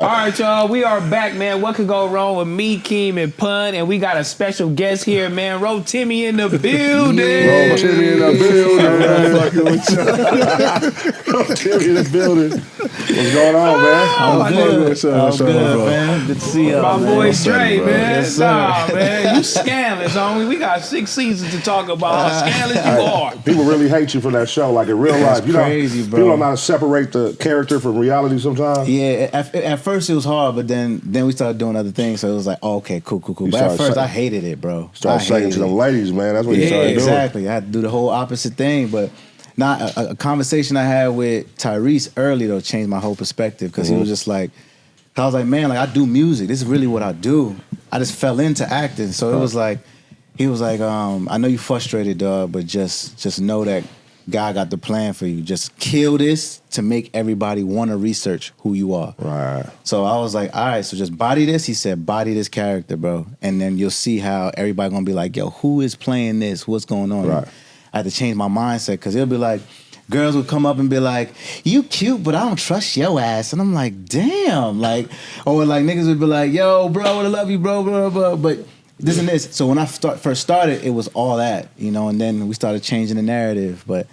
All right, y'all. We are back, man. What could go wrong with me, Keem, and Pun? And we got a special guest here, man. Rotimi in the building. Rotimi in the building. Rotimi in the building. What's going on, man? I'm good, man. Good to see you. My boy Dre, man. Yes, nah, man. You scandalous, homie. We got 6 seasons to talk about how scandalous you are. People really hate you for that show, like in real life. You crazy, know, bro. people don't know how to separate the character from reality sometimes. Yeah, at first it was hard, but then we started doing other things, so it was like, oh, okay, cool. But at first I hated it, bro. Start saying to the ladies, man. That's what you started doing. Exactly. I had to do the whole opposite thing, but not a conversation I had with Tyrese early though changed my whole perspective because he was just like, I was like, man, like I do music. This is really what I do. I just fell into acting, so it was like, he was like, I know you frustrated, dog, but just know that God got the plan for you. Just kill this to make everybody want to research who you are. Right. So I was like, all right, so just body this. He said, body this character, bro. And then you'll see how everybody gonna be like, yo, who is playing this? What's going on? Right. I had to change my mindset because it'll be like, girls would come up and be like, you cute, but I don't trust your ass. And I'm like, damn. Like, or like niggas would be like, yo, bro, I love you, bro, blah, blah, but this and this. So when I first started, it was all that, you know, and then we started changing the narrative. But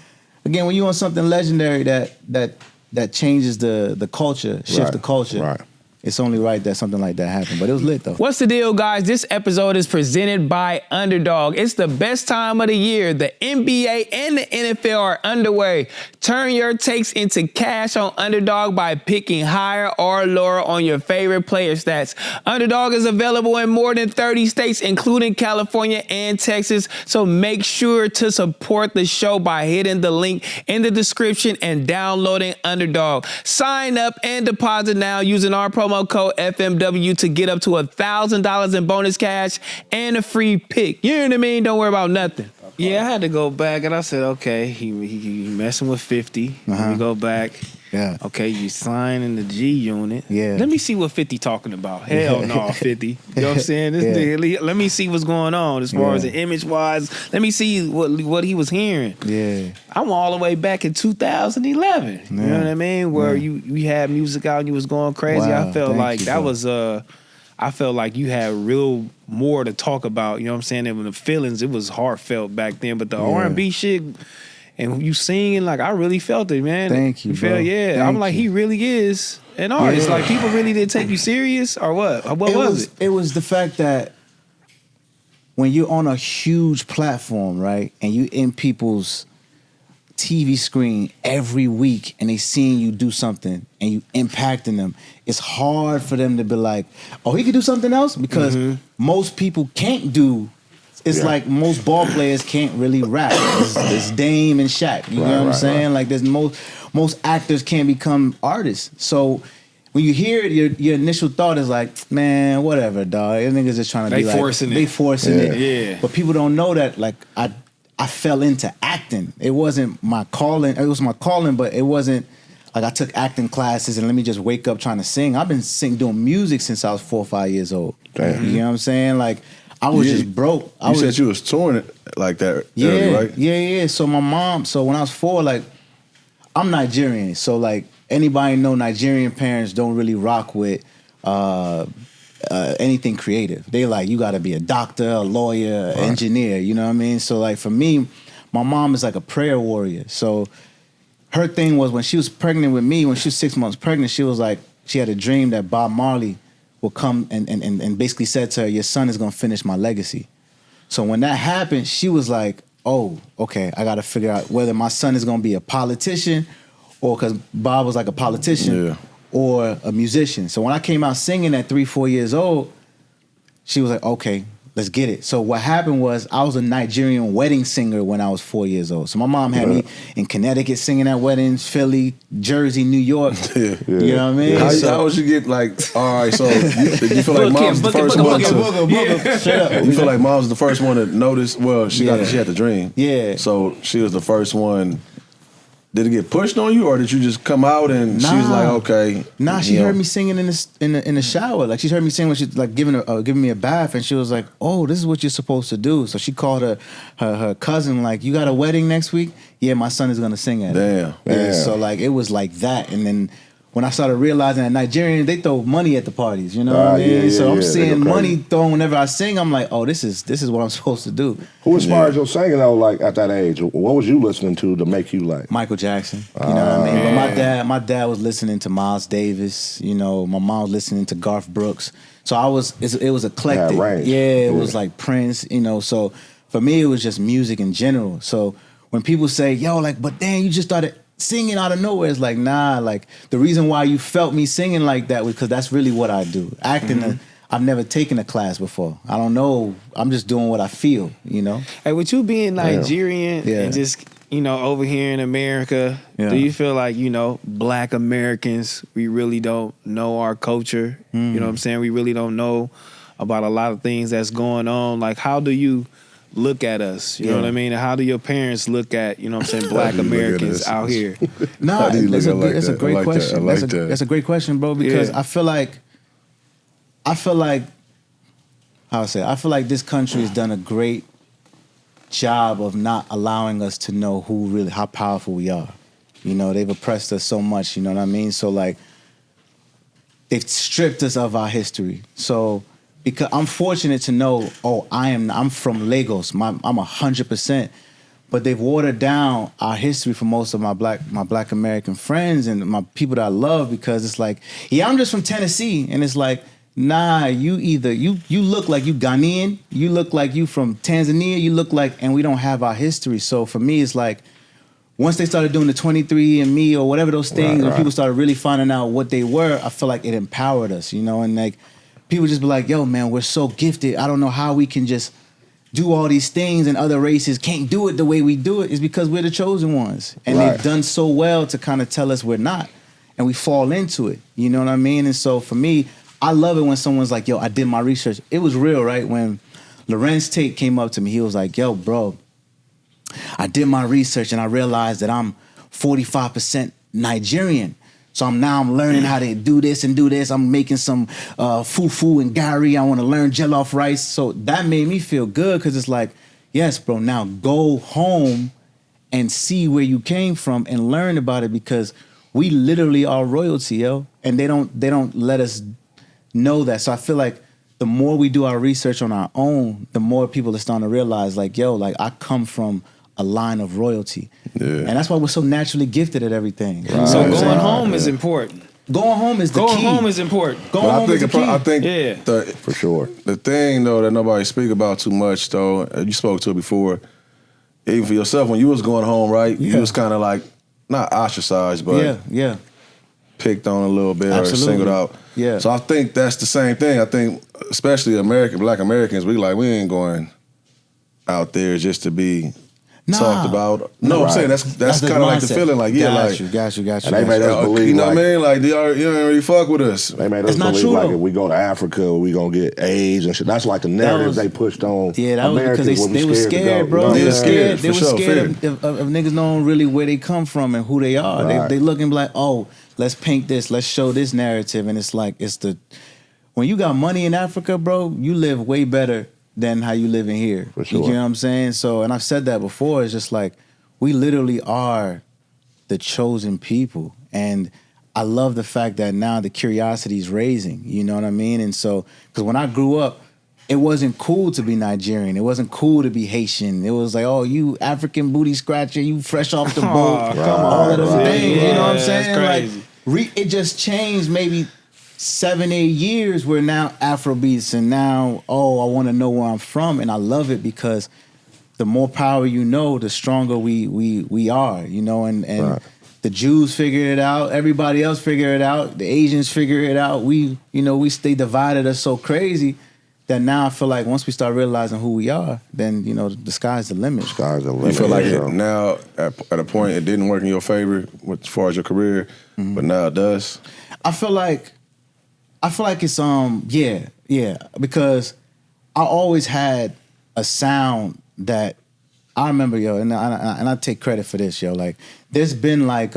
again, when you on something legendary that changes the culture, shifts the culture, it's only right that something like that happened. But it was lit though. What's the deal, guys? This episode is presented by Underdog. It's the best time of the year. The NBA and the NFL are underway. Turn your takes into cash on Underdog by picking higher or lower on your favorite player stats. Underdog is available in more than 30 states, including California and Texas. So make sure to support the show by hitting the link in the description and downloading Underdog. Sign up and deposit now using our promo code FMW to get up to $1,000 in bonus cash and a free pick. You know what I mean? Don't worry about nothing. Yeah, I had to go back and I said, okay, he messing with 50. Let me go back. Yeah. Okay, you sign in the G unit. Yeah. Let me see what 50 talking about. Hell no, 50. You know what I'm saying? This nigga, let me see what's going on as far as the image-wise. Let me see what he was hearing. Yeah. I'm all the way back in 2011. Yeah. You know what I mean? Where you had music out and you was going crazy. Wow, I felt like you, that bro. was I felt like you had real more to talk about. You know what I'm saying? And when the feelings, it was heartfelt back then. But the R&B shit, and you singing, like I really felt it, man. Thank you, bro. I'm like, he really is an artist. Like people really didn't take you serious, or what? What was it? It was the fact that when you're on a huge platform, right, and you in people's TV screen every week and they seeing you do something and you impacting them, it's hard for them to be like, oh, he could do something else? Because most people can't do. It's like most ball players can't really rap. It's Dame and Shaq. You know what I'm saying? Like there's most actors can't become artists. So when you hear it, your initial thought is like, man, whatever, dog. These niggas just trying to be like, they forcing it. Yeah. But people don't know that like I fell into acting. It wasn't my calling. It was my calling, but it wasn't like I took acting classes and let me just wake up trying to sing. I've been doing music since I was 4 or 5 years old. Damn. You know what I'm saying? Like I was just broke. You said you was touring it like that early, right? Yeah. So my mom, so when I was 4, like, I'm Nigerian. So like anybody know Nigerian parents don't really rock with anything creative. They like, you gotta be a doctor, a lawyer, engineer, you know what I mean? So like for me, my mom is like a prayer warrior. So her thing was when she was pregnant with me, when she was 6 months pregnant, she was like, she had a dream that Bob Marley will come and basically said to her, your son is gonna finish my legacy. So when that happened, she was like, oh, okay, I gotta figure out whether my son is gonna be a politician or, because Bob was like a politician, or a musician. So when I came out singing at 3, 4 years old, she was like, okay, let's get it. So what happened was I was a Nigerian wedding singer when I was 4 years old. So my mom had me in Connecticut singing at weddings, Philly, Jersey, New York. You know what I mean? How would you get like, all right, so you feel like mom's the first one to... Shut up. You feel like mom's the first one to notice? Well, she had the dream. Yeah. So she was the first one. Did it get pushed on you, or did you just come out and she was like, okay? Nah, she heard me singing in the shower. Like she heard me sing when she like giving me a bath, and she was like, "Oh, this is what you're supposed to do." So she called her cousin, like, "You got a wedding next week? Yeah, my son is gonna sing at it." Damn. So like it was like that, and then when I started realizing that Nigerians, they throw money at the parties, you know what I mean? Yeah, so I'm yeah, seeing they go money crazy. thrown whenever I sing. I'm like, oh, this is what I'm supposed to do. Who inspired your singing though? Like at that age, what was you listening to make you like? Michael Jackson, you know what I mean? But my dad was listening to Miles Davis. You know, my mom was listening to Garth Brooks. So it was eclectic. range. Yeah, it was like Prince. You know, so for me, it was just music in general. So when people say, "Yo, like, but then you just started singing out of nowhere," it's like, nah. Like the reason why you felt me singing like that was because that's really what I do. Acting. I've never taken a class before. I don't know. I'm just doing what I feel. You know. Hey, with you being Nigerian Yeah. and just, you know, over here in America, Yeah. do you feel like, you know, Black Americans, we really don't know our culture? You know what I'm saying? We really don't know about a lot of things that's going on. Like, how do you look at us? You know what I mean? And how do your parents look at, you know what I'm saying, Black do you look at Americans us? out here? No, How do you that's look at a that? great I like that. question. I like that. That's a great question, bro, because Yeah. I feel like I feel like this country has done a great job of not allowing us to know how powerful we are. You know, they've oppressed us so much, you know what I mean? So like they've stripped us of our history. So because I'm fortunate to know, I'm from Lagos. I'm 100%. But they've watered down our history for most of my black American friends and my people that I love, because it's like, yeah, I'm just from Tennessee. And it's like, nah, you look like you Ghanaian, you look like you from Tanzania, you look like, and we don't have our history. So for me, it's like, once they started doing the 23andMe or whatever those things, when people started really finding out what they were, I feel like it empowered us, you know? And like, people just be like, yo, man, we're so gifted. I don't know how we can just do all these things and other races can't do it the way we do it. Is because we're the chosen ones. And they've done so well to kind of tell us we're not. And we fall into it, you know what I mean? And so for me, I love it when someone's like, yo, I did my research. It was real, right? When Lorenz Tate came up to me, he was like, yo, bro, I did my research and I realized that I'm 45% Nigerian. So I'm learning how to do this and do this. I'm making some fufu and gari. I want to learn jollof rice. So that made me feel good, because it's like, yes, bro, now go home and see where you came from and learn about it, because we literally are royalty, yo. And they don't let us know that. So I feel like the more we do our research on our own, the more people are starting to realize, like, yo, like I come from a line of royalty. Yeah. And that's why we're so naturally gifted at everything. You know So what I'm saying? going home is important. Going home is the Going key. home is important. Going home is the key. I think Yeah. For sure. the thing though that nobody speak about too much though, you spoke to it before, even for yourself, when you was going home, right? Yeah. You was kind of like, not ostracized, but yeah. picked on a little bit Absolutely. or singled out. Yeah. So I think that's the same thing. I think especially Black Americans, we ain't going out there just to be talked about. No, I'm saying that's the kind of like the mindset. feeling, like Got you. And they made us believe, you know like, what I mean? Like you don't really fuck with us. they made us It's not believe true, like though. if we go to Africa, we gonna get AIDS and shit. That's like the narrative was- they pushed on. Yeah, that was Americans because when we they were to scared, go. bro. You know They what were I'm saying? scared. They For were sure, scared fear. of niggas knowing really where they come from and who they are. Right. They looking like, oh, let's paint this, let's show this narrative, and it's like when you got money in Africa, bro, you live way better than how you live in here. For sure. You know what I'm saying? So, and I've said that before. It's just like we literally are the chosen people, and I love the fact that now the curiosity is raising. You know what I mean? And so, because when I grew up, it wasn't cool to be Nigerian. It wasn't cool to be Haitian. It was like, oh, you African booty scratcher, you fresh off the boat. Come All of those right. things. You know what I'm Yeah, saying? that's Like, it just changed maybe 7-8 years where now Afrobeats, and now, oh, I want to know where I'm from. And I love it because the more power you know, the stronger we are, you know, and Right. the Jews figured it out, everybody else figured it out, the Asians figured it out. They divided us so crazy that now I feel like once we start realizing who we are, then, you know, the sky's the limit. Sky's the You limit. feel like Yeah. now at a point it didn't work in your favor as far as your career, but now it does. I feel like it's because I always had a sound that I remember, yo, and I take credit for this, yo. Like, there's been like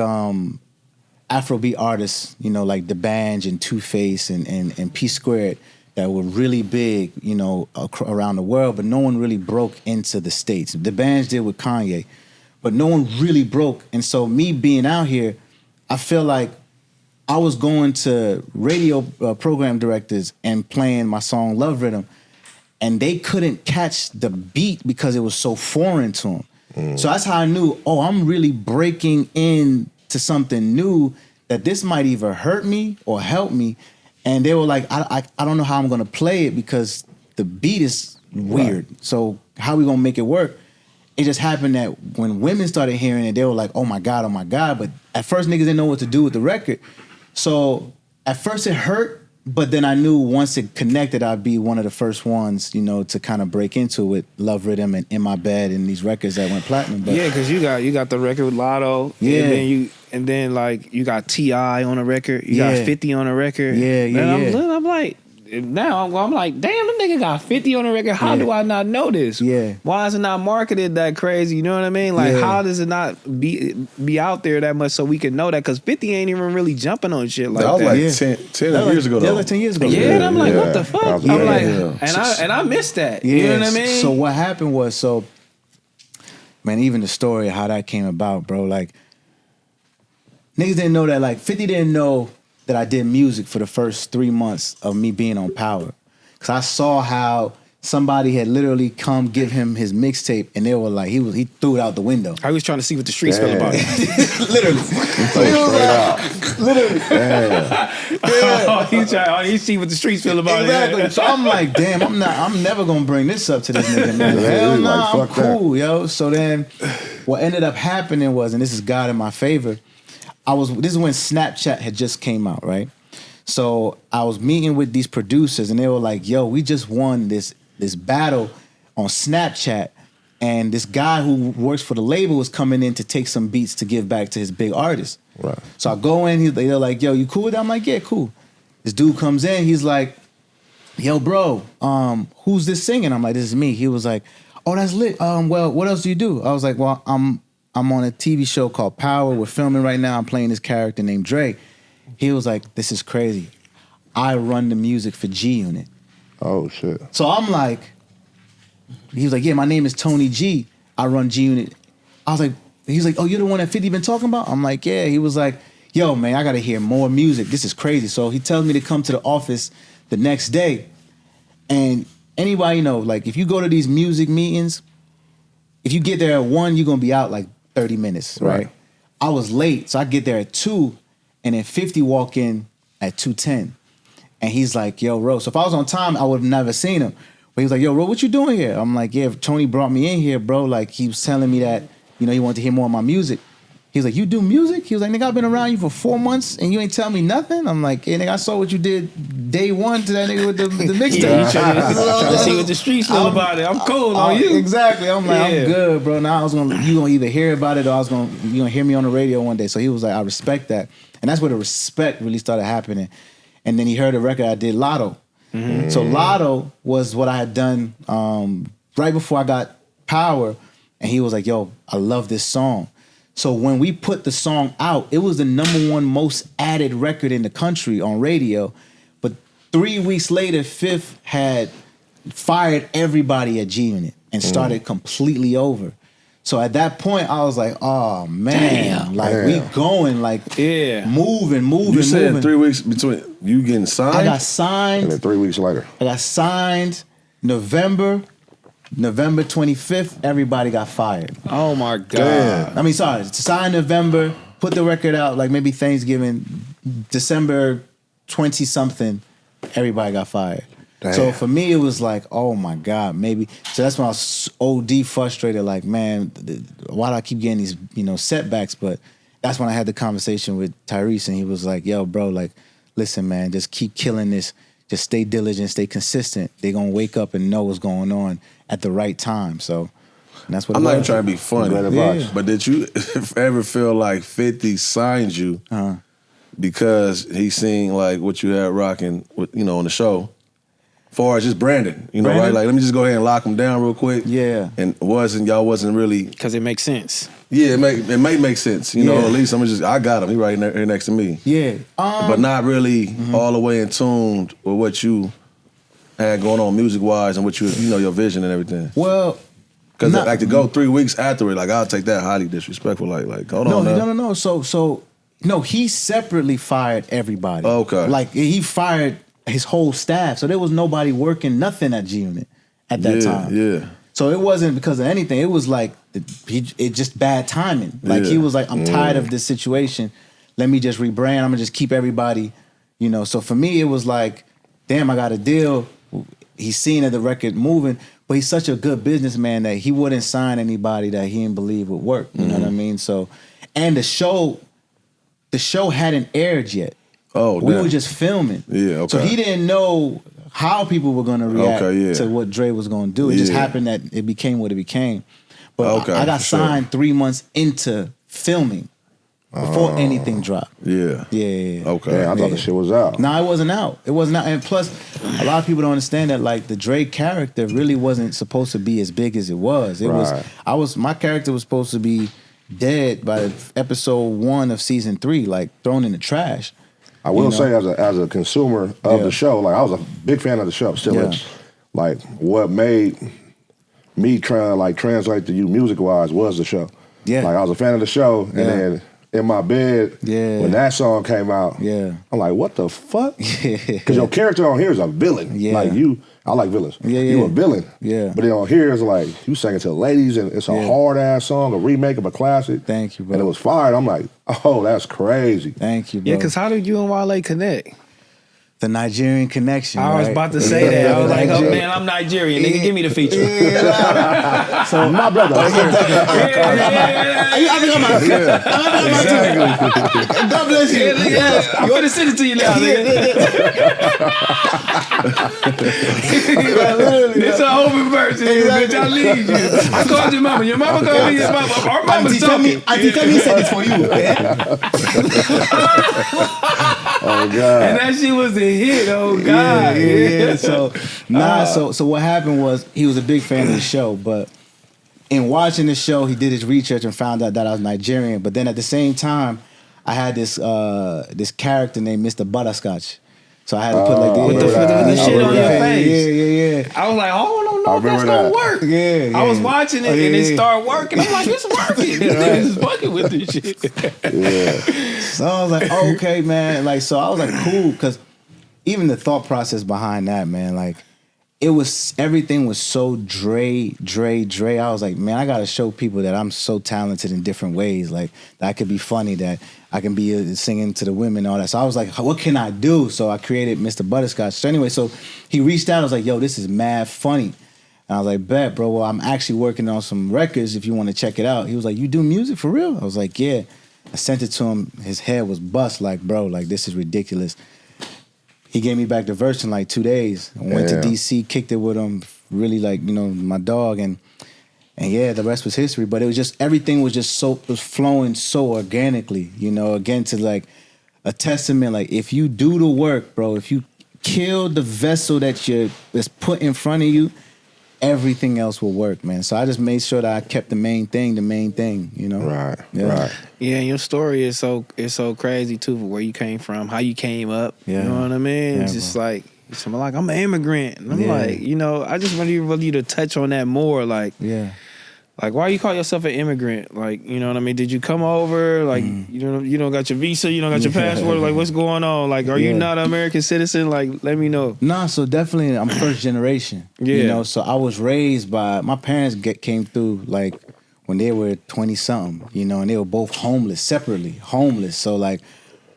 Afrobeat artists, you know, like D'banj and Two Face and P Squared that were really big, you know, around the world, but no one really broke into the States. D'banj did with Kanye, but no one really broke. And so me being out here, I feel like I was going to radio program directors and playing my song Love Rhythm, and they couldn't catch the beat because it was so foreign to them. So that's how I knew, I'm really breaking into something new, that this might either hurt me or help me. And they were like, I don't know how I'm gonna play it because the beat is weird. Right. So how we gonna make it work? It just happened that when women started hearing it, they were like, oh my God. But at first niggas didn't know what to do with the record. So at first it hurt, but then I knew once it connected, I'd be one of the first ones, to kind of break into with Love Rhythm and In My Bed and these records that went platinum. But yeah, because you got the record with Lotto. Yeah. And then like you got T.I. on a record. You got 50 on a record. Yeah. I'm like, now I'm like, damn, the nigga got 50 on the record. How do I not know this? Yeah. Why is it not marketed that crazy? You know what I mean? Like, how does it not be out there that much so we can know that? Because 50 ain't even really jumping on shit like that. That was like 10 years ago, though. That was like 10 years ago. Yeah, and I'm like, what the fuck? I'm like, and I missed that. Yeah. You know what I mean? So what happened was, man, even the story of how that came about, bro, like, niggas didn't know that, like, 50 didn't know that I did music for the first 3 months of me being on Power. Because I saw how somebody had literally come give him his mixtape, and they were like, he threw it out the window. I was trying to see what the streets feel about it. Literally. Literally. He see what the streets feel about exactly. it. So I'm like, damn, I'm never gonna bring this up to this nigga, man. Hell no, I'm cool, yo. So then what ended up happening was, and this is God in my favor, this is when Snapchat had just came out, right? So I was meeting with these producers, and they were like, yo, we just won this battle on Snapchat, and this guy who works for the label was coming in to take some beats to give back to his big artist. Right. So I go in, they're like, yo, you cool with that? I'm like, yeah, cool. This dude comes in, he's like, yo, bro, who's this singing? I'm like, this is me. He was like, oh, that's lit. Well, what else do you do? I was like, well, I'm on a TV show called Power. We're filming right now. I'm playing this character named Dre. He was like, this is crazy. I run the music for G-Unit. Oh, shit. So I'm like, he was like, yeah, my name is Tony G. I run G-Unit. I was like, he's like, oh, you're the one that 50 been talking about? I'm like, yeah. He was like, yo, man, I got to hear more music. This is crazy. So he tells me to come to the office the next day. And anybody know, like, if you go to these music meetings, if you get there at 1, you're going to be out like 30 minutes, right? I was late, so I get there at 2, and then 50 walk in at 2:10. And he's like, yo, Ro. So if I was on time, I would have never seen him. But he was like, yo, Ro, what you doing here? I'm like, yeah, Tony brought me in here, bro. Like, he was telling me that, he wanted to hear more of my music. He was like, you do music? He was like, nigga, I've been around you for 4 months and you ain't tell me nothing? I'm like, yeah, nigga, I saw what you did day 1 to that nigga with the mixtape. Yeah, trying to see what the streets feel about it. I'm cool on you. Exactly. I'm like, I'm good, bro. Now you gonna either hear about it or you gonna hear me on the radio one day. So he was like, I respect that. And that's where the respect really started happening. And then he heard a record I did, Lotto. Mm-hmm. So Lotto was what I had done right before I got Power. And he was like, yo, I love this song. So when we put the song out, it was the #1 most added record in the country on radio. But 3 weeks later, Fifth had fired everybody at G-Unit and started completely over. So at that point, I was like, oh, man. We going, moving. You said 3 weeks between you getting signed? I got signed. And then 3 weeks later. I got signed November 25th, everybody got fired. Oh my God. Damn. I mean, sorry, signed November, put the record out like maybe Thanksgiving, December 20-something, everybody got fired. Damn. So for me, it was like, oh my God, maybe. So that's when I was OD frustrated, like, man, why do I keep getting these, setbacks? But that's when I had the conversation with Tyrese, and he was like, yo, bro, like, listen, man, just keep killing this. Just stay diligent, stay consistent. They're going to wake up and know what's going on at the right time. So that's what I'm not even trying to be funny, but did you ever feel like 50 signed you because he seen like what you had rocking, on the show? As far as just branding, right? Like, let me just go ahead and lock him down real quick. Yeah. And y'all wasn't really... Because it makes sense. Yeah, it may make sense. At least I got him. He right here next to me. Yeah. But not really all the way in tune with what you had going on music-wise and what your vision and everything. Well... Because like to go 3 weeks after it, like, I'll take that highly disrespectful. Like hold on now. No. So No, he separately fired everybody. Okay. Like he fired his whole staff. So there was nobody working nothing at G-Unit at that time. Yeah. So it wasn't because of anything. It was like it just bad timing. Like he was like, I'm tired of this situation. Let me just rebrand. I'm gonna just keep everybody, you know. So for me, it was like, damn, I got a deal. He's seeing that the record moving, but he's such a good businessman that he wouldn't sign anybody that he didn't believe would work. You know what I mean? So, and the show hadn't aired yet. Oh, we were just filming. Yeah, okay. So he didn't know how people were going to react to what Dre was going to do. It just happened that it became what it became. But I got signed 3 months into filming before anything dropped. Yeah. Okay. I thought the shit was out. No, it wasn't out. It wasn't out. And plus, a lot of people don't understand that like the Dre character really wasn't supposed to be as big as it was. It was my character was supposed to be dead by episode 1 of season 3, like thrown in the trash. I will say as a consumer of the show, like I was a big fan of the show. Still, like what made me try to like translate to you music wise was the show. Yeah, like I was a fan of the show, and then in my bed when that song came out, I'm like, what the fuck? Because your character on here is a villain. Like you, I like villains. You a villain. But then on here it's like you singing to the ladies, and it's a hard ass song, a remake of a classic. Thank you, bro. And it was fire. I'm like, oh, that's crazy. Thank you, bro. Yeah, because how did you and Wale connect? The Nigerian connection. I was about to say that. I was like, oh man, I'm Nigerian. Nigga, give me the feature. So my brother. God bless you. I'm gonna send it to you now, nigga. It's an open version, bitch. I leave you. I called your mama. Your mama called me. Our mama's talking. Auntie Femi said this for you. Oh God. And that shit was a hit. Oh God. So what happened was he was a big fan of the show, but in watching the show, he did his research and found out that I was Nigerian. But then at the same time, I had this character named Mr. Butterscotch. So I had to put like the shit on your face. Yeah. I was like, oh, I don't know if that's gonna work. I was watching it and it started working. I'm like, it's working. This nigga's fucking with this shit. So I was like, okay, man. Like, so I was like, cool, because even the thought process behind that, man, like, everything was so Dre. I was like, man, I gotta show people that I'm so talented in different ways. Like, that I could be funny, that I can be singing to the women and all that. So I was like, what can I do? So I created Mr. Butterscotch. So anyway, so he reached out. I was like, yo, this is mad funny. And I was like, bet, bro. Well, I'm actually working on some records if you want to check it out. He was like, you do music for real? I was like, yeah. I sent it to him. His head was bust, like, bro, like, this is ridiculous. He gave me back the verse in like 2 days. I went to DC, kicked it with him, really like, you know, my dog, and yeah, the rest was history. But it was just, everything was just so, it was flowing so organically, you know, again, to like a testament, like if you do the work, bro, if you kill the vessel that's put in front of you, everything else will work, man. So I just made sure that I kept the main thing, you know? Right. Yeah, and your story is so crazy too, for where you came from, how you came up. You know what I mean? It's just like, I'm like, I'm an immigrant. And I'm like, you know, I just want you to touch on that more. Like, like, why you call yourself an immigrant? Like, you know what I mean? Did you come over? Like, you don't got your visa, you don't got your passport. Like, what's going on? Like, are you not an American citizen? Like, let me know. Nah, so definitely, I'm first generation. You know, so I was raised by, my parents came through, like, when they were 20-something, you know, and they were both separately homeless. So, like,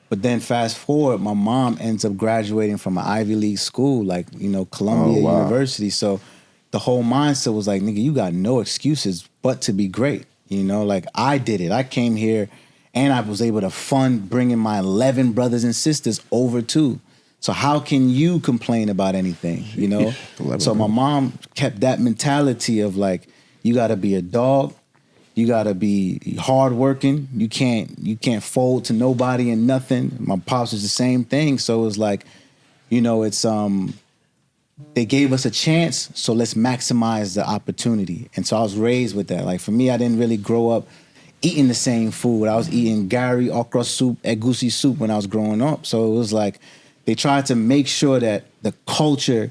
but then fast forward, my mom ends up graduating from an Ivy League school, like, you know, Columbia University. So the whole mindset was like, nigga, you got no excuses but to be great. You know, like, I did it. I came here and I was able to fund bringing my 11 brothers and sisters over too. So how can you complain about anything, you know? So my mom kept that mentality of like, you got to be a dog. You gotta be hardworking. You can't fold to nobody and nothing. My pops is the same thing. So it's like, you know, it's they gave us a chance, so let's maximize the opportunity. And so I was raised with that. Like for me, I didn't really grow up eating the same food. I was eating gari, okra soup, egusi soup when I was growing up. So it was like they tried to make sure that the culture,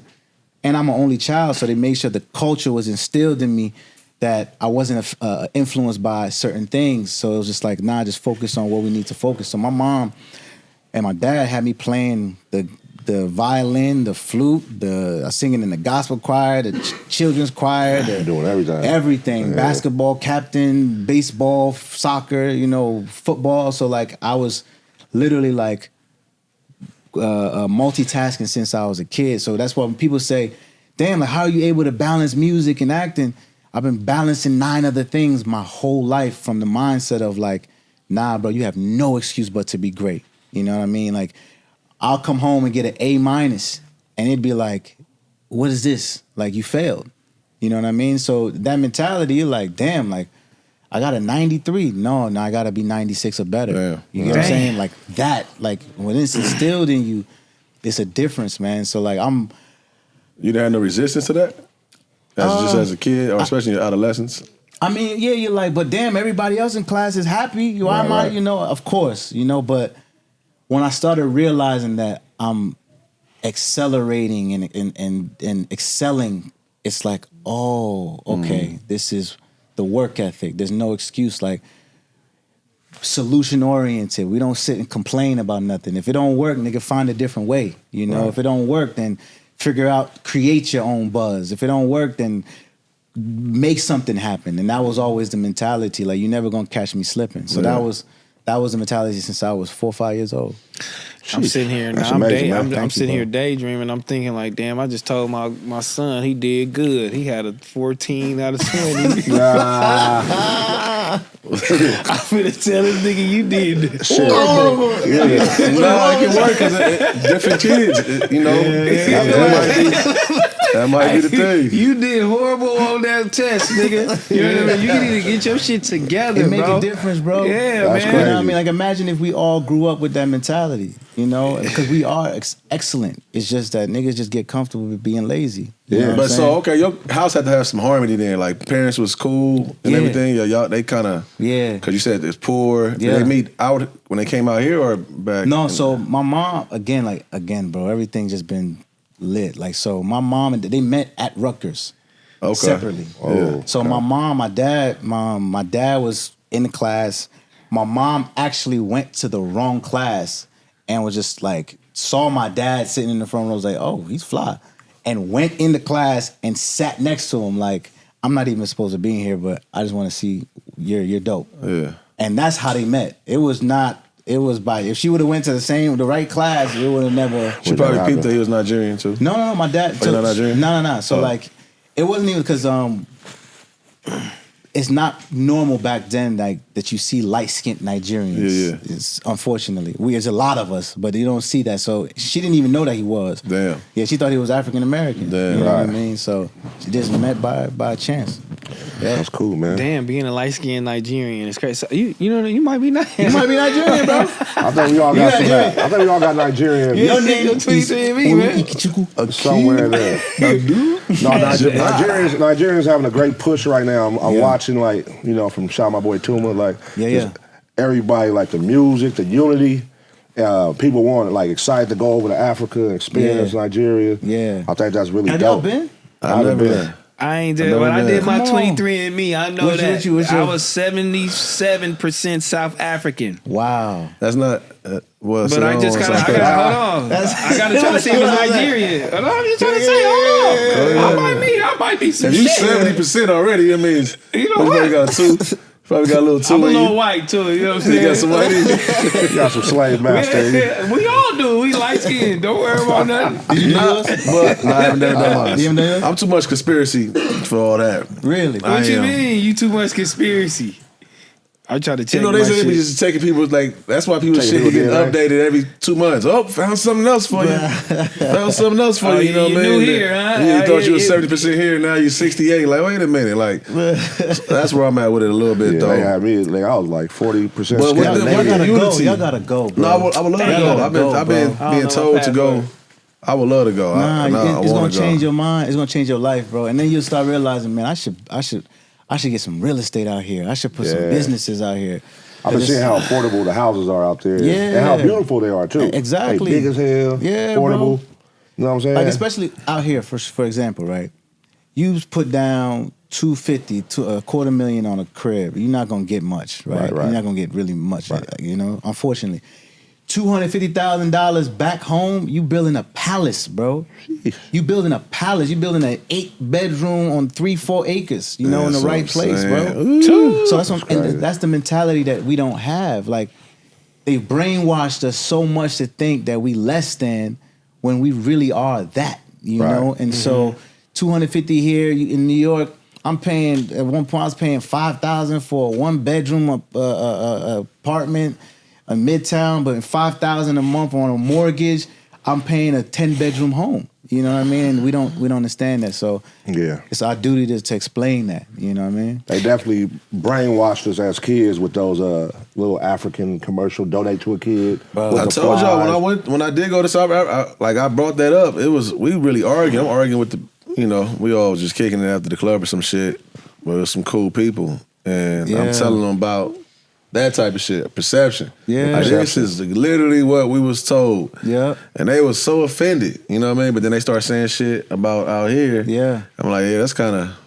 and I'm an only child, so they made sure the culture was instilled in me that I wasn't influenced by certain things. So it was just like, nah, just focus on what we need to focus. So my mom and my dad had me playing the violin, the flute, singing in the gospel choir, the children's choir, doing everything. Everything. Yeah. Basketball captain, baseball, soccer, football. So like I was literally like multitasking since I was a kid. So that's why when people say, damn, like how are you able to balance music and acting? I've been balancing 9 other things my whole life from the mindset of like, nah, bro, you have no excuse but to be great. You know what I mean? Like, I'll come home and get an A- and it'd be like, what is this? Like, you failed. You know what I mean? So that mentality, you're like, damn, like, I got a 93. No, I got to be 96 or better. Damn. You get what I'm saying? Like that, like when it's instilled in you, it's a difference, man. So like You didn't have no resistance to that? Just as a kid, or especially in your adolescence? I mean, yeah, you're like, but damn, everybody else in class is happy. Why am I, of course, but when I started realizing that I'm accelerating and excelling, it's like, oh, okay, this is the work ethic. There's no excuse. Like, solution oriented. We don't sit and complain about nothing. If it don't work, nigga, find a different way. If it don't work, then create your own buzz. If it don't work, then make something happen. And that was always the mentality. Like, you're never gonna catch me slipping. So that was the mentality since I was 4 or 5 years old. I'm sitting here now. I'm sitting here daydreaming. I'm thinking like, damn, I just told my son he did good. He had a 14 out of 20. I'm finna tell this nigga you did horrible. Yeah. No, it can work because different kids, That might be the thing. You did horrible on that test, nigga. You know what I mean? You need to get your shit together, bro. It make a difference, bro. Yeah, that's man. crazy. You know what I mean? Like, imagine if we all grew up with that mentality, because we are excellent. It's just that niggas just get comfortable with being lazy. But so, okay, your house had to have some harmony then. Like, parents was cool and everything. Y'all, they kind of, because you said it's poor. Did they meet out when they came out here or back? No, so my mom, again, bro, everything just been lit. Like, so my mom and they met at Rutgers separately. So my mom, my dad was in the class. My mom actually went to the wrong class and was just like, saw my dad sitting in the front row, was like, oh, he's fly. And went into class and sat next to him like, I'm not even supposed to be in here, but I just want to see you're dope. Yeah. And that's how they met. It was by, if she would have went to the right class, it would have never. She probably peeped that he was Nigerian too. No, my dad. You're not Nigerian? No. So like, it wasn't even because it's not normal back then like that you see light-skinned Nigerians. Yeah. It's, unfortunately, there's a lot of us, but you don't see that. So she didn't even know that he was. Damn. Yeah, she thought he was African American. Damn. You know what I mean? So she just met by chance. Yeah. That's cool, man. Damn, being a light-skinned Nigerian is crazy. So you might be Nigerian. You might be Nigerian, bro. I think we all got some of that. I think we all got Nigerian. Your name is 23andMe, man. Somewhere there. Nigerians having a great push right now. I'm watching, like, from Shout My Boy Tuma, like, everybody, like, the music, the unity. People want, like, excited to go over to Africa and experience Nigeria. Yeah. I think that's really Have y'all dope. been? I've never been. I ain't did, but I did my 23andMe. I know that. What's your- I was 77% South African. Wow. That's not. Well, But I just gotta hold on. I gotta try to see if it's Nigerian. I'm just trying to say, hold on. I might be some If you shit. 70% already, that means You know what? what? Got two. Probably got a little two. I'm a in little you. white too, you know what I'm saying? You got some white in you. You got some slave master in you. We all do. We light skinned. Don't worry about nothing. Did you do yours? But I haven't done mine. You haven't done yours? I'm too much conspiracy for all that. Really? What you mean? You too much conspiracy. I try to check. They my say shit. be just taking people, like, that's why people shit people get DNA. updated every 2 months. Oh, found something else for you. Found something else for you. You know what I you mean? new here, huh? Yeah, you thought you was Yeah. 70% here, now you're 68. Like, wait a minute. Like, that's where I'm at with it a little bit, Yeah, though. they had me, like, I was like 40% But what scared. the- Y'all gotta go. Unity. Y'all gotta go, bro. No, I would love to Y'all go. gotta I've been I don't being know told what to go. password. I would love to go. Nah, I it's gonna want to go. change your mind. It's gonna change your life, bro. And then you'll start realizing, man, I should get some real estate out here. I should put some businesses out here. I've been seeing how affordable the houses are out there. Yeah. And how beautiful they are, too. Exactly. They big as hell. Yeah, affordable. bro. You know what I'm saying? Like, especially out here, for example, right? You put down $250 to $250,000 on a crib, you're not gonna get much, right? You're not gonna get really much, you know. Unfortunately, $250,000 back home, you building a palace, bro. You building a palace. You building an 8-bedroom on 3-4 acres, you know, in the right place, bro. So that's the mentality that we don't have. Like, they brainwashed us so much to think that we less than when we really are that, you know. And so 250 here in New York. I'm paying, at one point I was paying $5,000 for a 1-bedroom apartment in Midtown, but $5,000 a month on a mortgage, I'm paying a 10-bedroom home. You know what I mean? And we don't understand that. So it's our duty to explain that. You know what I mean? They definitely brainwashed us as kids with those little African commercial, donate to a kid. I told y'all when I did go to South Africa, I brought that up. We really arguing. I'm arguing with the. You know, we all just kicking it after the club or some shit with some cool people. And I'm telling them about that type of shit, perception. Like, this is literally what we was told. And they was so offended, you know what I mean? But then they start saying shit about out here. I'm like, that's kind of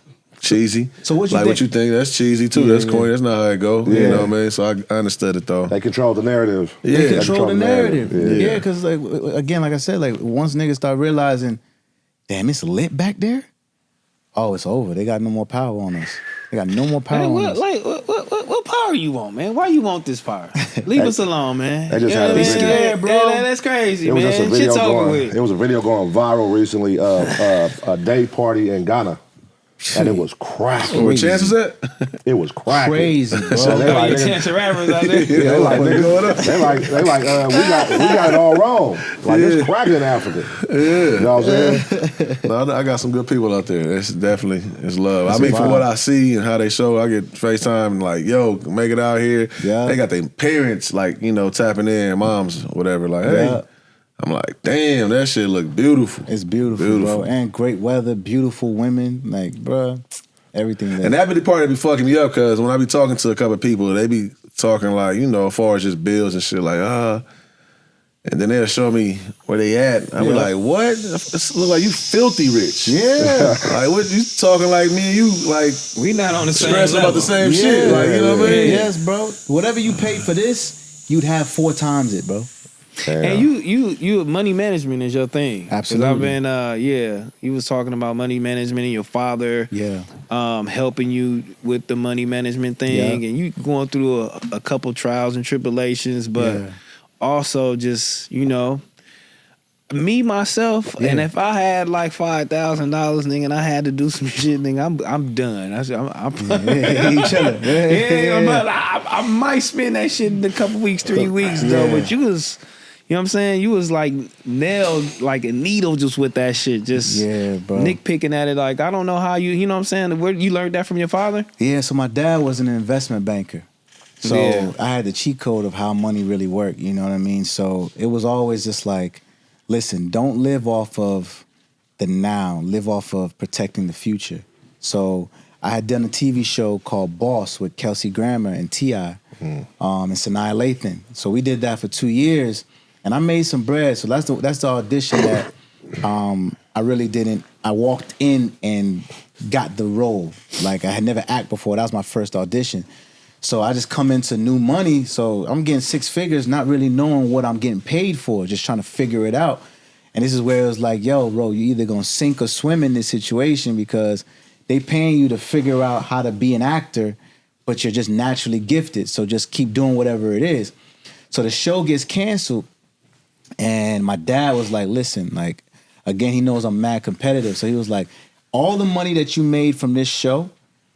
cheesy. So what you think? What you think? That's cheesy too. That's corny. That's not how it go. You know what I mean? So I understood it though. They control the narrative. They control the narrative. Because like I said, like once niggas start realizing, damn, it's lit back there. Oh, it's over. They got no more power on us. They got no more power on us. Like, what power you want, man? Why you want this power? Leave us alone, man. They just had a video. Scared, bro. That's crazy, man. Shit's over with. It was a video going viral recently of a day party in Ghana. And it was cracking. Where Chance was at? It was cracking. Crazy, bro. So they like, Chance of rappers out there. They like, we got it all wrong. Like, it's cracking in Africa. You know what I'm saying? No, I got some good people out there. It's definitely, it's love. I mean, from what I see and how they show, I get FaceTime and like, yo, make it out here. They got their parents, like, you know, tapping in, moms, whatever, like, hey. I'm like, damn, that shit look beautiful. It's beautiful, bro. And great weather, beautiful women. Like, bro, everything there. And that be the part that be fucking me up, because when I be talking to a couple of people, they be talking like, you know, as far as just bills and shit, like, and then they'll show me where they at. I be like, what? It look like you filthy rich. Like, what, you talking like me and you, like, we not on the same stressing level. about the same shit. Like, you know what I mean? Yes, bro. Whatever you paid for this, you'd have 4 times it, bro. And you money management is your thing. Absolutely. I've been you was talking about money management and your father helping you with the money management thing, and you going through a couple trials and tribulations, but also just, you know, me myself, and if I had like $5,000, nigga, and I had to do some shit, nigga, I'm done. I'm chilling. I might spend that shit in a couple weeks, 3 weeks though, but you was. You know what I'm saying? You was like nailed like a needle just with that shit. Just nitpicking at it. Like, I don't know how you know what I'm saying? Where you learned that from your father? Yeah, so my dad was an investment banker. So I had the cheat code of how money really worked, you know what I mean? So it was always just like, listen, don't live off of the now, live off of protecting the future. So I had done a TV show called Boss with Kelsey Grammer and T.I. And Sanaa Lathan. So we did that for 2 years. And I made some bread, so that's the audition that I really didn't. I walked in and got the role. Like, I had never acted before. That was my first audition. So I just come into new money. So I'm getting 6 figures, not really knowing what I'm getting paid for, just trying to figure it out. And this is where it was like, yo, bro, you either gonna sink or swim in this situation, because they paying you to figure out how to be an actor, but you're just naturally gifted. So just keep doing whatever it is. So the show gets canceled. And my dad was like, listen, like, again, he knows I'm mad competitive. So he was like, all the money that you made from this show,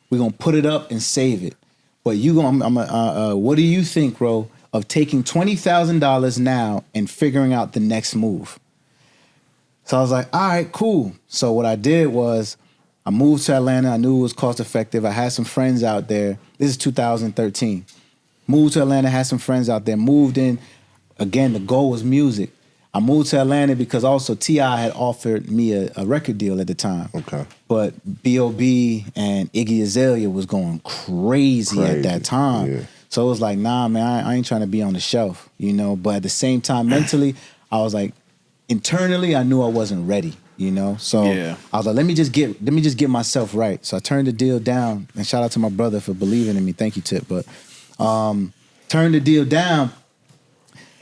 we're going to put it up and save it. But what do you think, bro, of taking $20,000 now and figuring out the next move? So I was like, all right, cool. So what I did was I moved to Atlanta. I knew it was cost effective. I had some friends out there. This is 2013. Moved to Atlanta, had some friends out there, moved in. Again, the goal was music. I moved to Atlanta because also T.I. had offered me a record deal at the time. Okay. But B.O.B. and Iggy Azalea was going crazy at that time. Yeah. So it was like, nah, man, I ain't trying to be on the shelf, you know? But at the same time, mentally, I was like, internally, I knew I wasn't ready. you know. So I was like, let me just get myself right. So I turned the deal down, and shout out to my brother for believing in me. Thank you, Tip. But turned the deal down,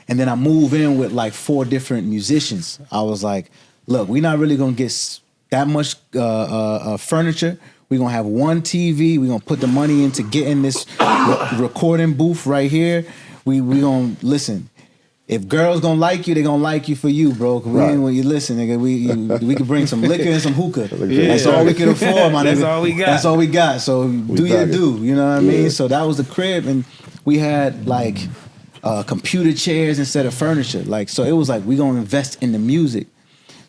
and then I move in with like 4 different musicians. I was like, look, we're not really gonna get that much furniture. We're gonna have one TV. We're gonna put the money into getting this recording booth right here. We gonna listen. If girls gonna like you, they gonna like you for you, bro. Cause we ain't when you listen, nigga. We can bring some liquor and some hookah. That's all we can afford, my nigga. That's all we got. That's all we got. So do your do. You know what I mean? So that was the crib, and we had like computer chairs instead of furniture. Like, so it was like we gonna invest in the music.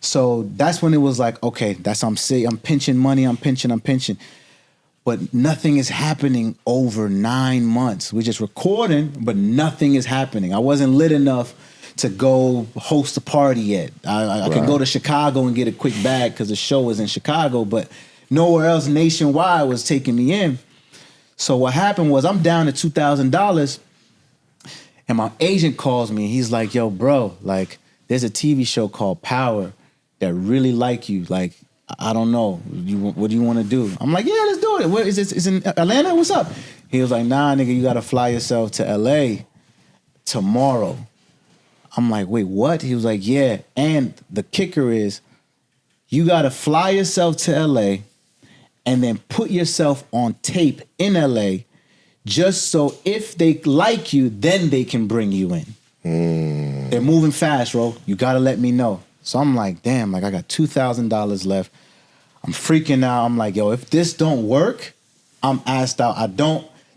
So that's when it was like, okay, I'm pinching money, I'm pinching. But nothing is happening over 9 months. We're just recording, but nothing is happening. I wasn't lit enough to go host a party yet. I could go to Chicago and get a quick bag because the show was in Chicago, but nowhere else nationwide was taking me in. So what happened was I'm down to $2,000, and my agent calls me. He's like, yo, bro, like, there's a TV show called Power that really like you. Like, I don't know. What do you want to do? I'm like, yeah, let's do it. Where is this? It's in Atlanta? What's up? He was like, nah, nigga, you got to fly yourself to LA tomorrow. I'm like, wait, what? He was like, yeah. And the kicker is, you got to fly yourself to LA and then put yourself on tape in LA just so if they like you, then they can bring you in. They're moving fast, bro. You got to let me know. So I'm like, damn, like I got $2,000 left. I'm freaking out. I'm like, yo, if this don't work, I'm asked out.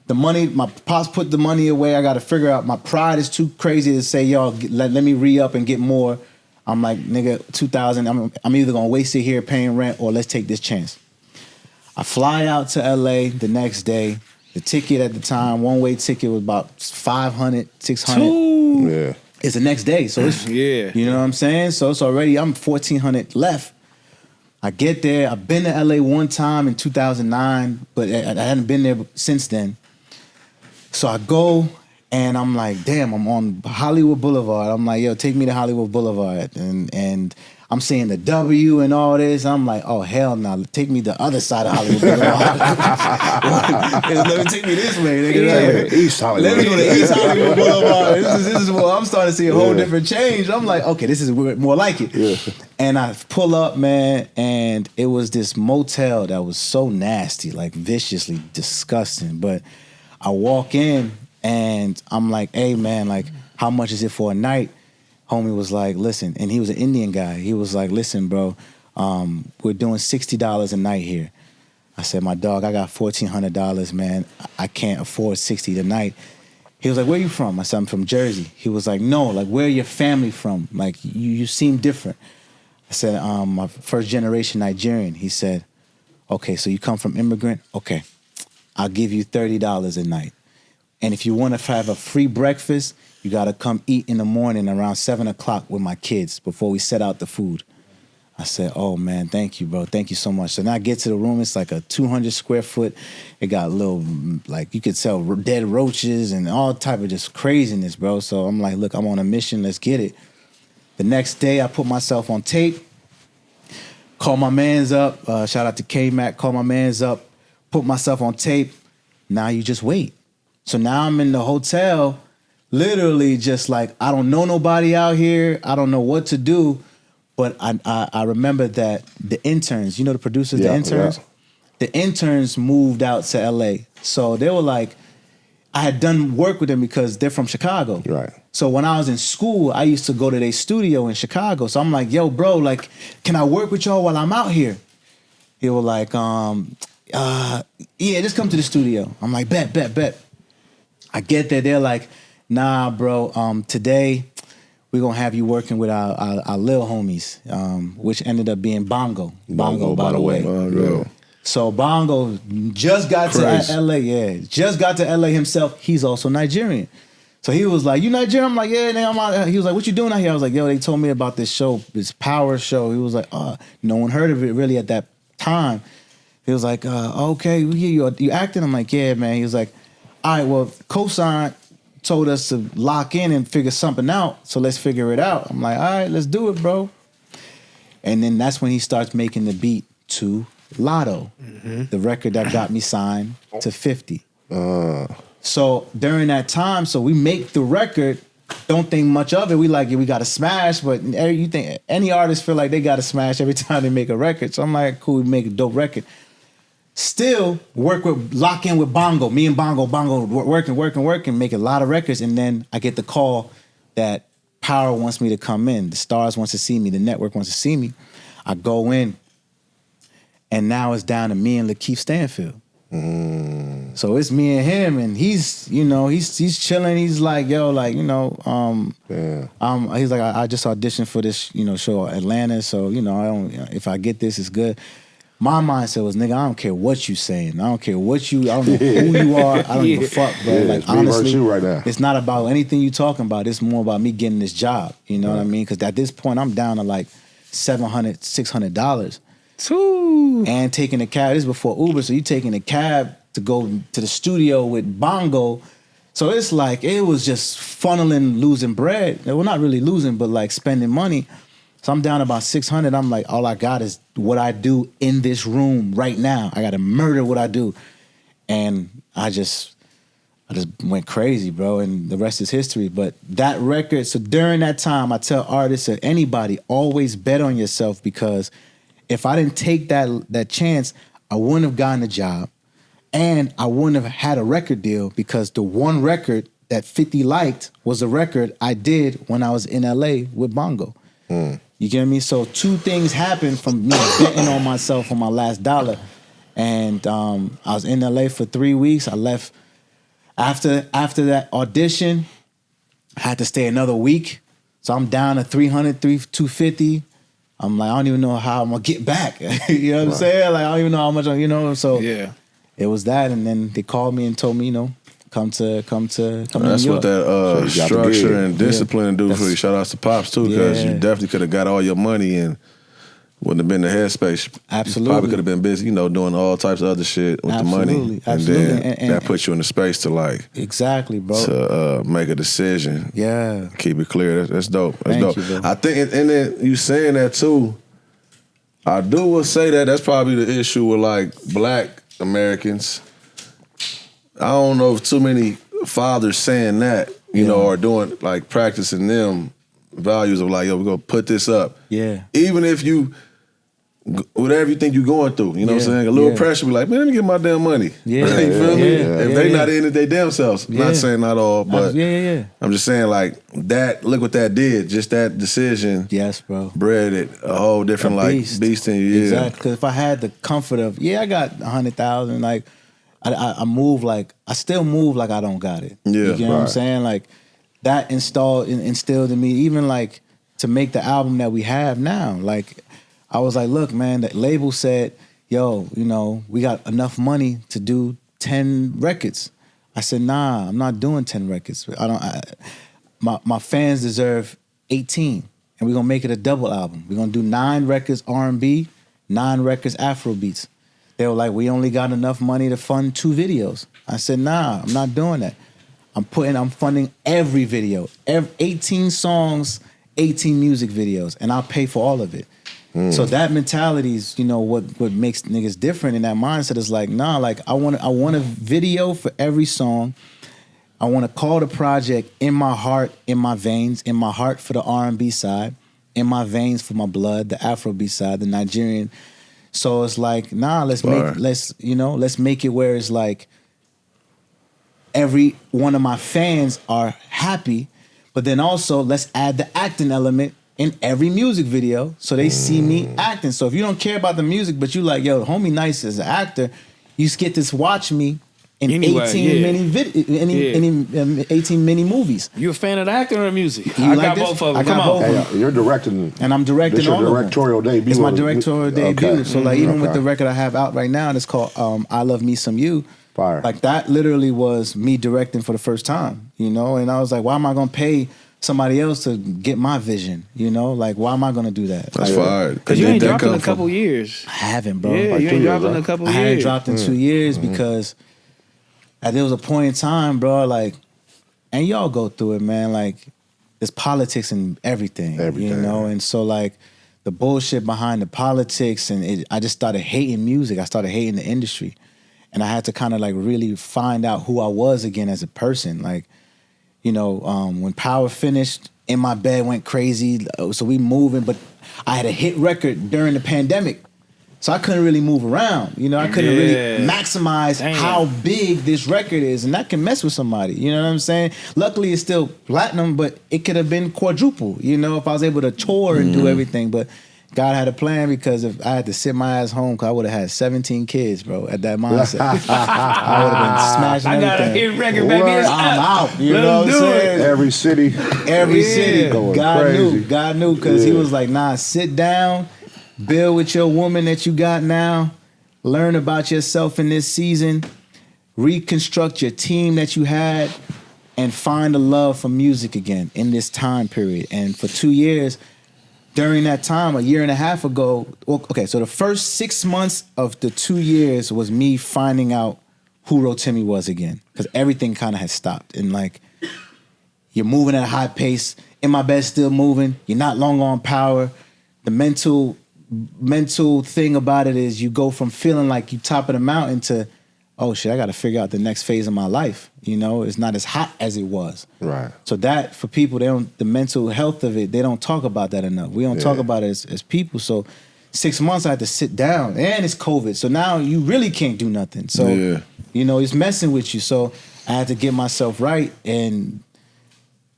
The money, my pops put the money away. I got to figure out, my pride is too crazy to say, yo, let me re-up and get more. I'm like, nigga, 2,000, I'm either going to waste it here paying rent or let's take this chance. I fly out to LA the next day. The ticket at the time, one-way ticket was about $500, $600. Yeah. It's the next day, so it's you know what I'm saying. So it's already I'm $1,400 left. I get there. I've been to LA one time in 2009, but I hadn't been there since then. So I go and I'm like, damn, I'm on Hollywood Boulevard. I'm like, yo, take me to Hollywood Boulevard, and I'm seeing the W and all this. I'm like, oh hell no, take me the other side of Hollywood Boulevard. Let me take me this way, nigga. Yeah, East Hollywood. Let me go to East Hollywood Boulevard. This is where I'm starting to see a whole different change. I'm like, okay, this is more like it. Yeah. And I pull up, man, and it was this motel that was so nasty, like viciously disgusting. But I walk in and I'm like, hey man, like, how much is it for a night? Homie was like, listen, and he was an Indian guy. He was like, listen, bro, we're doing $60 a night here. I said, my dog, I got $1,400, man. I can't afford 60 tonight. He was like, where you from? I said, I'm from Jersey. He was like, no, like, where your family from? Like, you seem different. I said, I'm first generation Nigerian. He said, okay, so you come from immigrant? Okay, I'll give you $30 a night. And if you want to have a free breakfast, you got to come eat in the morning around 7 o'clock with my kids before we set out the food. I said, oh, man, thank you, bro. Thank you so much. So now I get to the room. It's like a 200 square foot. It got a little, like, you could sell dead roaches and all type of just craziness, bro. So I'm like, look, I'm on a mission. Let's get it. The next day, I put myself on tape, call my mans up. Shout out to K-Mac. Call my mans up, put myself on tape. Now you just wait. So now I'm in the hotel, literally just like, I don't know nobody out here. I don't know what to do. But I remember that the interns, you know the producers, the interns? Yeah. The interns moved out to LA. So they were like, I had done work with them because they're from Chicago. Right. So when I was in school, I used to go to their studio in Chicago. So I'm like, yo, bro, like, can I work with y'all while I'm out here? They were like, yeah, just come to the studio. I'm like, bet. I get there, they're like, nah, bro, today we're going to have you working with our little homies, which ended up being Bongo. Bongo, by the way. Bongo. So Bongo just got to LA, just got to LA himself. He's also Nigerian. So he was like, you Nigerian? I'm like, yeah, I'm out. He was like, what you doing out here? I was like, yo, they told me about this show, this Power show. He was like, no one heard of it really at that time. He was like, okay, you acting? I'm like, yeah, man. He was like, all right, well, Cosign told us to lock in and figure something out, so let's figure it out. I'm like, all right, let's do it, bro. And then that's when he starts making the beat to Lotto, the record that got me signed to 50. So during that time, so we make the record, don't think much of it. We like, yeah, we got to smash, but you think any artist feel like they got to smash every time they make a record. So I'm like, cool, we make a dope record. Still lock in with Bongo. Me and Bongo working, make a lot of records. And then I get the call that Power wants me to come in. The Stars wants to see me. The network wants to see me. I go in, and now it's down to me and LaKeith Stanfield. So it's me and him, and he's chilling. He's like, yo, like, he's like, I just auditioned for this, show Atlanta. So, I don't, if I get this, it's good. My mindset was, nigga, I don't care what you saying. I don't care what I don't know who you are. I don't give a fuck, bro. Like, honestly, you right now. It's not about anything you talking about. It's more about me getting this job. You know what I mean? Because at this point, I'm down to like $700, $600. And taking a cab. This is before Uber, so you taking a cab to go to the studio with Bongo. So it's like, it was just funneling, losing bread. Well, not really losing, but like spending money. So I'm down about 600. I'm like, all I got is what I do in this room right now. I got to murder what I do. And I just went crazy, bro. And the rest is history. But that record, so during that time, I tell artists or anybody, always bet on yourself, because if I didn't take that chance, I wouldn't have gotten a job. And I wouldn't have had a record deal, because the one record that 50 liked was a record I did when I was in LA with Bongo. You get me? So two things happened from me betting on myself on my last dollar. And I was in LA for 3 weeks. I left after that audition. I had to stay another week. So I'm down to 250. I'm like, I don't even know how I'm gonna get back. You know what I'm saying? Like, I don't even know how much, so yeah. It was that. And then they called me and told me, come to That's New York. what that structure and discipline do for you. Shout outs to Pops too, because you definitely could have got all your money and wouldn't have been the headspace. Absolutely. You probably could have been busy, doing all types of other shit with the money. Absolutely. And then that puts you in the space to like exactly, bro. To make a decision. Yeah. Keep it clear. That's dope. That's Thank dope. you, bro. I think, and then you saying that too, I will say that's probably the issue with like Black Americans. I don't know if too many fathers saying that, or doing like practicing them values of like, yo, we're gonna put this up. Yeah. Even if you, whatever you think you're going through, you know what I'm saying? A little pressure, be like, man, let me get my damn money. Yeah. You feel me? If they not in it, they damn selves. Not saying not all, but I'm just saying like that, look what that did. Just that decision. Yes, bro. Bred it a whole different beast in you. Exactly. Because if I had the comfort of, I got 100,000, like, I move like, I still move like I don't got it. Yeah, you know what I'm saying? Like, that instilled in me, even like to make the album that we have now. Like, I was like, look, man, the label said, yo, we got enough money to do 10 records. I said, nah, I'm not doing 10 records. My fans deserve 18, and we're gonna make it a double album. We're gonna do 9 records R&B, 9 records Afrobeats. They were like, we only got enough money to fund 2 videos. I said, nah, I'm not doing that. I'm funding every video, 18 songs, 18 music videos, and I'll pay for all of it. So that mentality is, what makes niggas different in that mindset is like, nah, like I want a video for every song. I want to call the project In My Heart, In My Veins, In My Heart for the R&B side, In My Veins for my blood, the Afrobeat side, the Nigerian. So it's like, nah, let's make it where it's like every one of my fans are happy, but then also let's add the acting element in every music video so they see me acting. So if you don't care about the music, but you like, yo, homie nice as an actor, you get to watch me in 18 mini movies. You a fan of the acting or the music? I got both of them. I got both. Hey, you're directing. And I'm directing this your all directorial of them. debut. It's my directorial debut. Okay. So like even with the record I have out right now, it's called I Love Me Some You. Fire. Like that literally was me directing for the first time, And I was like, why am I gonna pay somebody else to get my vision? Like, why am I gonna do that? That's fire. Because you ain't dropped in a couple years. I haven't, bro. Yeah, like you ain't dropped in a couple years. I hadn't dropped in 2 years because there was a point in time, bro, like, and y'all go through it, man, like, there's politics in everything. And so, like, the bullshit behind the politics, and I just started hating music. I started hating the industry, and I had to kind of like really find out who I was again as a person. Like, you know, when Power finished, In My Bed went crazy, so we moving, but I had a hit record during the pandemic. So I couldn't really move around, you know. I couldn't really maximize how big this record is, and that can mess with somebody. You know what I'm saying? Luckily, it's still platinum, but it could have been quadruple. You know, if I was able to tour and do everything. But God had a plan, because if I had to sit my ass home, because I would have had 17 kids, bro. At that mindset, I would have been smashing everything. I got a hit record, baby. I'm out. You know what I'm saying? Every city. Going God crazy. God knew, because he was like, nah, sit down. Build with your woman that you got now. Learn about yourself in this season. Reconstruct your team that you had, and find a love for music again in this time period. And for 2 years, during that time, a year and a half ago, okay, so the first 6 months of the 2 years was me finding out who Rotimi was again, because everything kind of had stopped. And like, you're moving at a high pace. In My Bed still moving. You're not long on Power. The mental thing about it is you go from feeling like you top of the mountain to, oh shit, I got to figure out the next phase of my life. You know, it's not as hot as it was. Right. So that, for people, the mental health of it, they don't talk about that enough. We don't talk about it as people. So 6 months I had to sit down, and it's COVID. So now you really can't do nothing. So, you know, it's messing with you. So I had to get myself right. And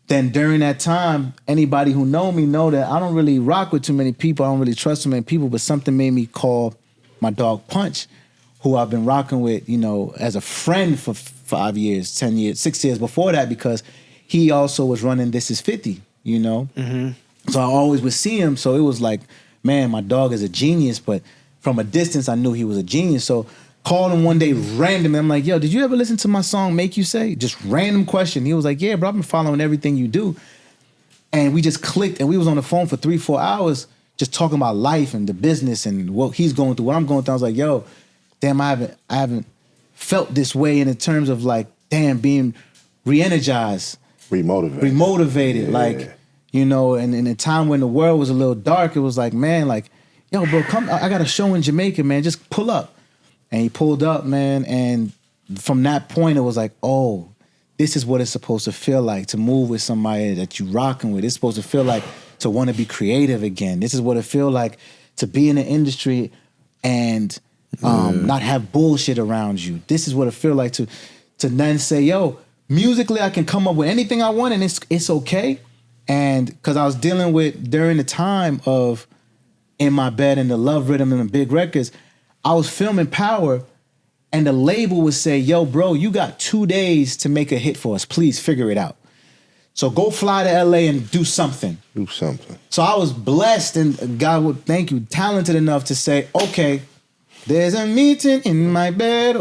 then during that time, anybody who know me know that I don't really rock with too many people. I don't really trust too many people, but something made me call my dog Punch, who I've been rocking with, you know, as a friend for 5 years, 10 years, 6 years before that, because he also was running This Is 50, you know? So I always would see him. So it was like, man, my dog is a genius, but from a distance, I knew he was a genius. So called him one day randomly. I'm like, yo, did you ever listen to my song Make You Say? Just random question. He was like, yeah, bro, I've been following everything you do. And we just clicked, and we was on the phone for 3-4 hours just talking about life and the business and what he's going through, what I'm going through. I was like, yo, damn, I haven't felt this way in terms of like, damn, being re-energized. Remotivated. Like, you know, and in a time when the world was a little dark, it was like, man, like, yo, bro, come, I got a show in Jamaica, man, just pull up. And he pulled up, man, and from that point, it was like, oh, this is what it's supposed to feel like to move with somebody that you rocking with. It's supposed to feel like to want to be creative again. This is what it feel like to be in the industry and not have bullshit around you. This is what it feel like to then say, yo, musically, I can come up with anything I want, and it's okay. And because I was dealing with, during the time of In My Bed and the Love Rhythm and the big records, I was filming Power, and the label would say, yo, bro, you got 2 days to make a hit for us. Please figure it out. So go fly to LA and do something. So I was blessed, and God would thank you, talented enough to say, okay, there's a meeting in my bed.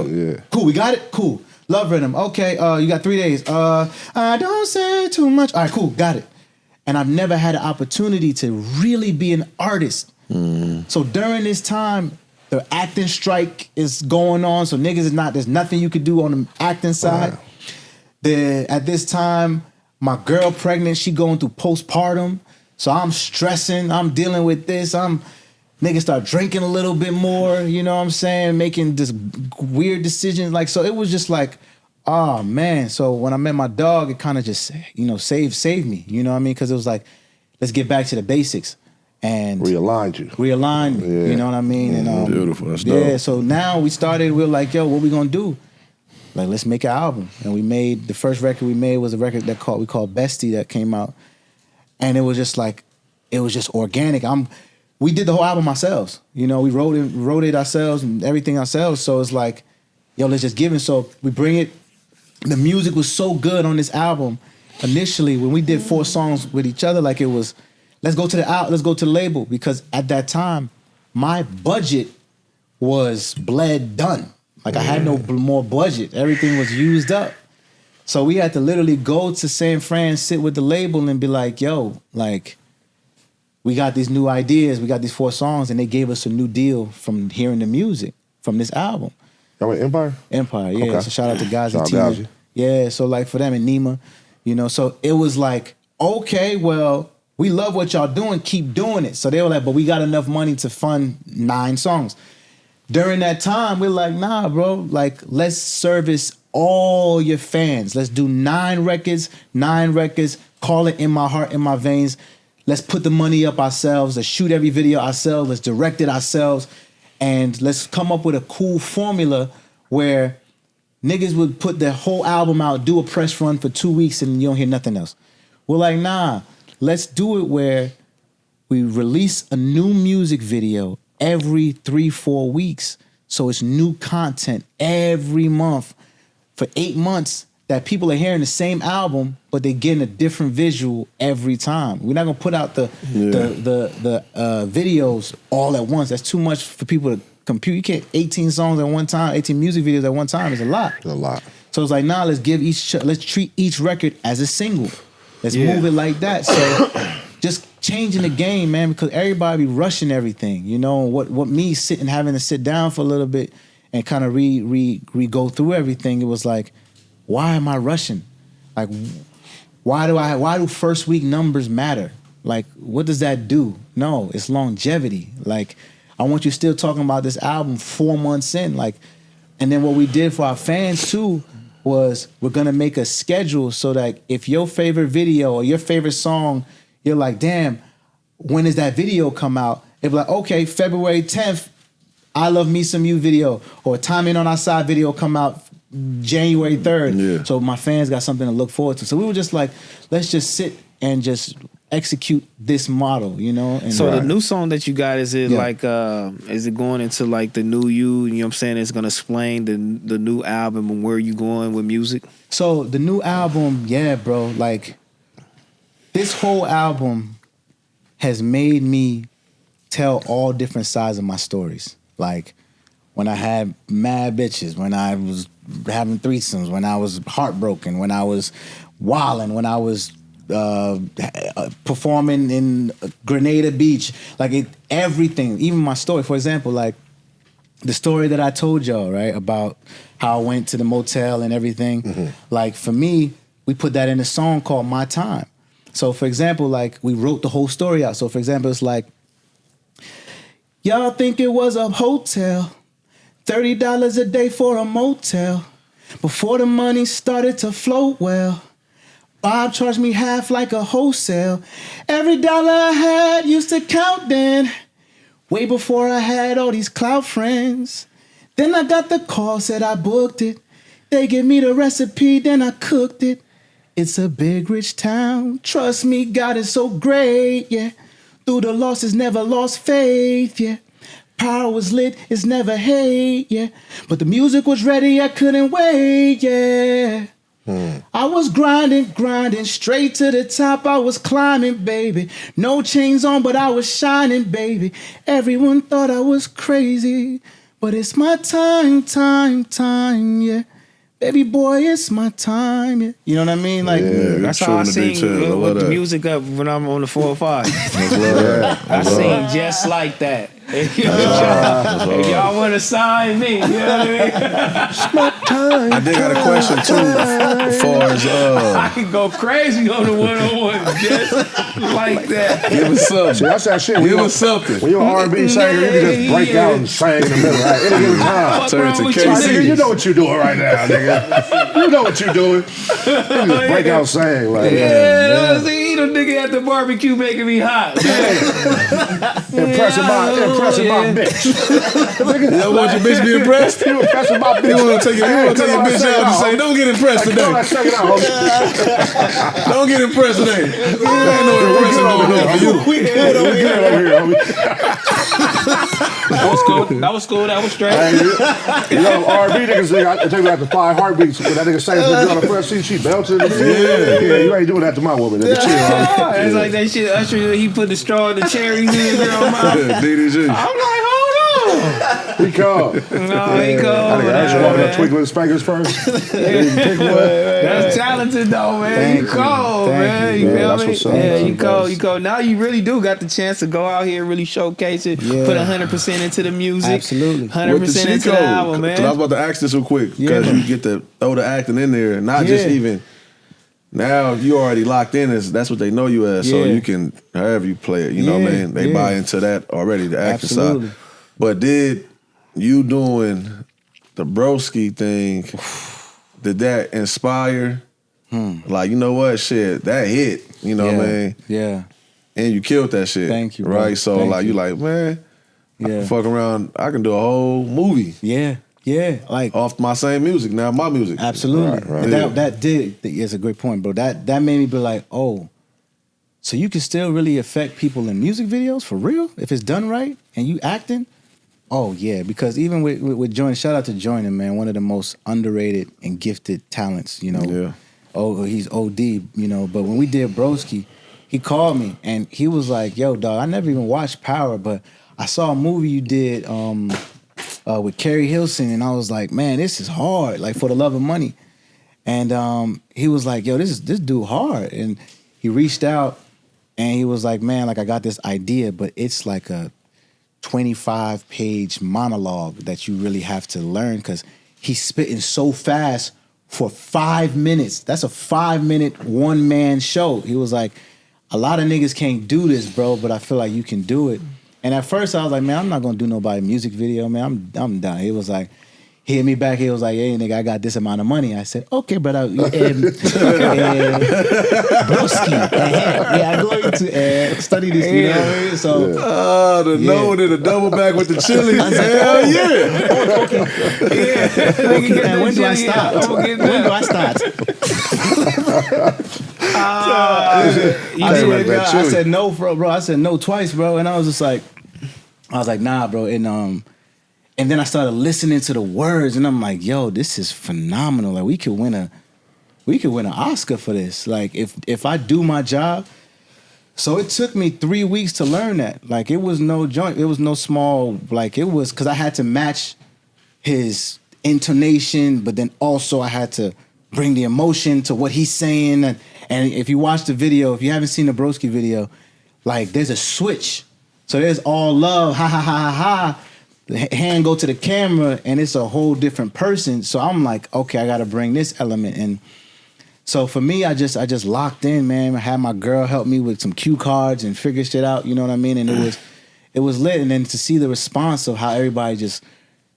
Cool, we got it? Cool. Love Rhythm. Okay, you got 3 days. I don't say too much. All right, cool, got it. And I've never had an opportunity to really be an artist. So during this time, the acting strike is going on, so niggas is not, there's nothing you could do on the acting side. At this time, my girl pregnant, she going through postpartum, so I'm stressing, I'm dealing with this, niggas start drinking a little bit more, you know what I'm saying, making just weird decisions, like, so it was just like, oh man. So when I met my dog, it kind of just, you know, saved me, you know what I mean, because it was like, let's get back to the basics. And realigned me, you know what I mean? And beautiful, that's dope. So now we were like, yo, what we gonna do? Like, let's make an album. And we made, the first record we made was a record we called Bestie, that came out. And it was just like, it was just organic. We did the whole album ourselves. You know, we wrote it ourselves and everything ourselves. So it's like, yo, let's just give it. So we bring it. The music was so good on this album. Initially, when we did 4 songs with each other, like it was, let's go to the label, because at that time, my budget was done. Like I had no more budget. Everything was used up. So we had to literally go to San Fran, sit with the label and be like, yo, like, we got these new ideas. We got these 4 songs, and they gave us a new deal from hearing the music from this album. Y'all with Empire? Empire, yeah. Okay. So shout out to Gazi. Yeah, so like for them and Nima, you know, so it was like, okay, well, we love what y'all doing, keep doing it. So they were like, but we got enough money to fund 9 songs. During that time, we're like, nah, bro, like, let's service all your fans. Let's do 9 records, call it In My Heart, In My Veins. Let's put the money up ourselves. Let's shoot every video ourselves. Let's direct it ourselves. And let's come up with a cool formula where niggas would put their whole album out, do a press run for 2 weeks, and you don't hear nothing else. We're like, nah, let's do it where we release a new music video every 3-4 weeks. So it's new content every month for 8 months that people are hearing the same album, but they're getting a different visual every time. We're not gonna put out the videos all at once. That's too much for people to compute. You can't 18 songs at one time, 18 music videos at one time is a lot. It's a lot. So it's like, nah, let's treat each record as a single. Let's move it like that. So just changing the game, man, because everybody be rushing everything. You know, what me having to sit down for a little bit and kind of go through everything, it was like, why am I rushing? Like, why do first week numbers matter? Like, what does that do? No, it's longevity. Like, I want you still talking about this album 4 months in. Like, and then what we did for our fans too was we're gonna make a schedule so that if your favorite video or your favorite song, you're like, damn, when does that video come out? It'd be like, okay, February 10th, I Love Me Some You video, or Time In On Our Side video come out January 3rd. Yeah. So my fans got something to look forward to. So we were just like, let's just sit and just execute this model, you know? And so the new song that you got, is it like, is it going into like the new you know what I'm saying? It's going to explain the new album and where you going with music? So the new album, yeah, bro, like this whole album has made me tell all different sides of my stories. Like when I had mad bitches, when I was having threesomes, when I was heartbroken, when I was wilding, when I was performing in Grenada Beach, like everything, even my story. For example, like the story that I told y'all, right, about how I went to the motel and everything. Mm-hmm. Like for me, we put that in a song called My Time. So for example, like we wrote the whole story out. So for example, it's like, y'all think it was a hotel, $30 a day for a motel. Before the money started to float well, Bob charged me half like a wholesale. Every dollar I had used to count then, way before I had all these clout friends. Then I got the call, said I booked it. They give me the recipe, then I cooked it. It's a big rich town, trust me, God is so great, yeah. Through the losses, never lost faith, yeah. Power was lit, it's never hate, yeah. But the music was ready, I couldn't wait, yeah. I was grinding, straight to the top, I was climbing, baby. No chains on, but I was shining, baby. Everyone thought I was crazy, but it's my time, yeah. Baby boy, it's my time, yeah. You know what I mean? Like, that's how I sing with the music up when I'm on the 405. I sing just like that. If y'all want to sign me, you know what I mean? It's my time. I did got a question too, as far as I can go crazy on the one-on-one just like that. Give us something. See, that's that shit. Give us something. When you're an R&B singer, you can just break out and sing in the middle, right? Any given time. Turn to Like, KC. nigga, you know what you're doing right now, nigga. You know what you're doing. You just break out and sing. Like, See, the nigga at the barbecue making me hot. Impressing my bitch. You don't want your bitch to be impressed? You impressing my bitch. You want to take your bitch out and say, don't get impressed today. Don't get impressed today. Ain't no impressing going on for you. We good over here. That was cool. That was straight. You know, R&B niggas, I take like the 5 heartbeats. When that nigga sings on the front seat, she belted. Yeah, you ain't doing that to my woman. Nigga. Chill. It's like that shit. Usher, he put the straw in the cherries in there on my. DDG. I'm like, hold on. He called. No, he called. I just walking up twinkling his fingers first. That's talented though, man. You cold, man. You feel me? Yeah, you cold. You cold. Now you really do got the chance to go out here and really showcase it. Yeah. Put 100% into the music. Absolutely. 100% into the album, man. I was about to ask this real quick because you get to throw the acting in there, not just even Now you already locked in as that's what they know you as, so you can however you play it. You know what I mean? They buy into that already, the acting side. But did you doing the Broski thing? Did that inspire? Like, you know what, shit, that hit. You know what I mean? Yeah. And you killed that shit. Thank you, bro. Right? So Thank like you. you like, man, I can fuck around. I can do a whole movie. Yeah. Like off my same music, now my music. Absolutely. Right. That did, it's a great point, bro. That made me be like, oh, so you can still really affect people in music videos for real if it's done right and you acting? Oh yeah, because even with Joyner, shout out to Joyner, man, one of the most underrated and gifted talents, you know. Yeah. Oh, he's OD, you know. But when we did Broski, he called me and he was like, yo, dog, I never even watched Power, but I saw a movie you did with Carrie Hilson, and I was like, man, this is hard, like For the Love of Money. And he was like, yo, this dude hard. And he reached out and he was like, man, like I got this idea, but it's like a 25-page monologue that you really have to learn because he's spitting so fast for 5 minutes. That's a 5-minute one-man show. He was like, a lot of niggas can't do this, bro, but I feel like you can do it. And at first I was like, man, I'm not gonna do nobody music video, man. I'm done. He was like, he hit me back. He was like, hey, nigga, I got this amount of money. I said, okay, brother. Broski. I go into study this, you know what I mean? So, the no and the double back with the chili. Hell yeah. Okay, and when do I start? When do I start? I said no, bro. I said no twice, bro. And I was just like, nah, bro. And then I started listening to the words, and I'm like, yo, this is phenomenal. Like we could win an Oscar for this. Like if I do my job. So it took me 3 weeks to learn that. Like it was no joint. It was no small. Like it was because I had to match his intonation, but then also I had to bring the emotion to what he's saying. And if you watch the video, if you haven't seen the Broski video, like there's a switch. So there's all love, ha ha ha ha ha. The hand go to the camera and it's a whole different person. So I'm like, okay, I gotta bring this element in. So for me, I just locked in, man. I had my girl help me with some cue cards and figure shit out, you know what I mean? And it was lit. And then to see the response of how everybody just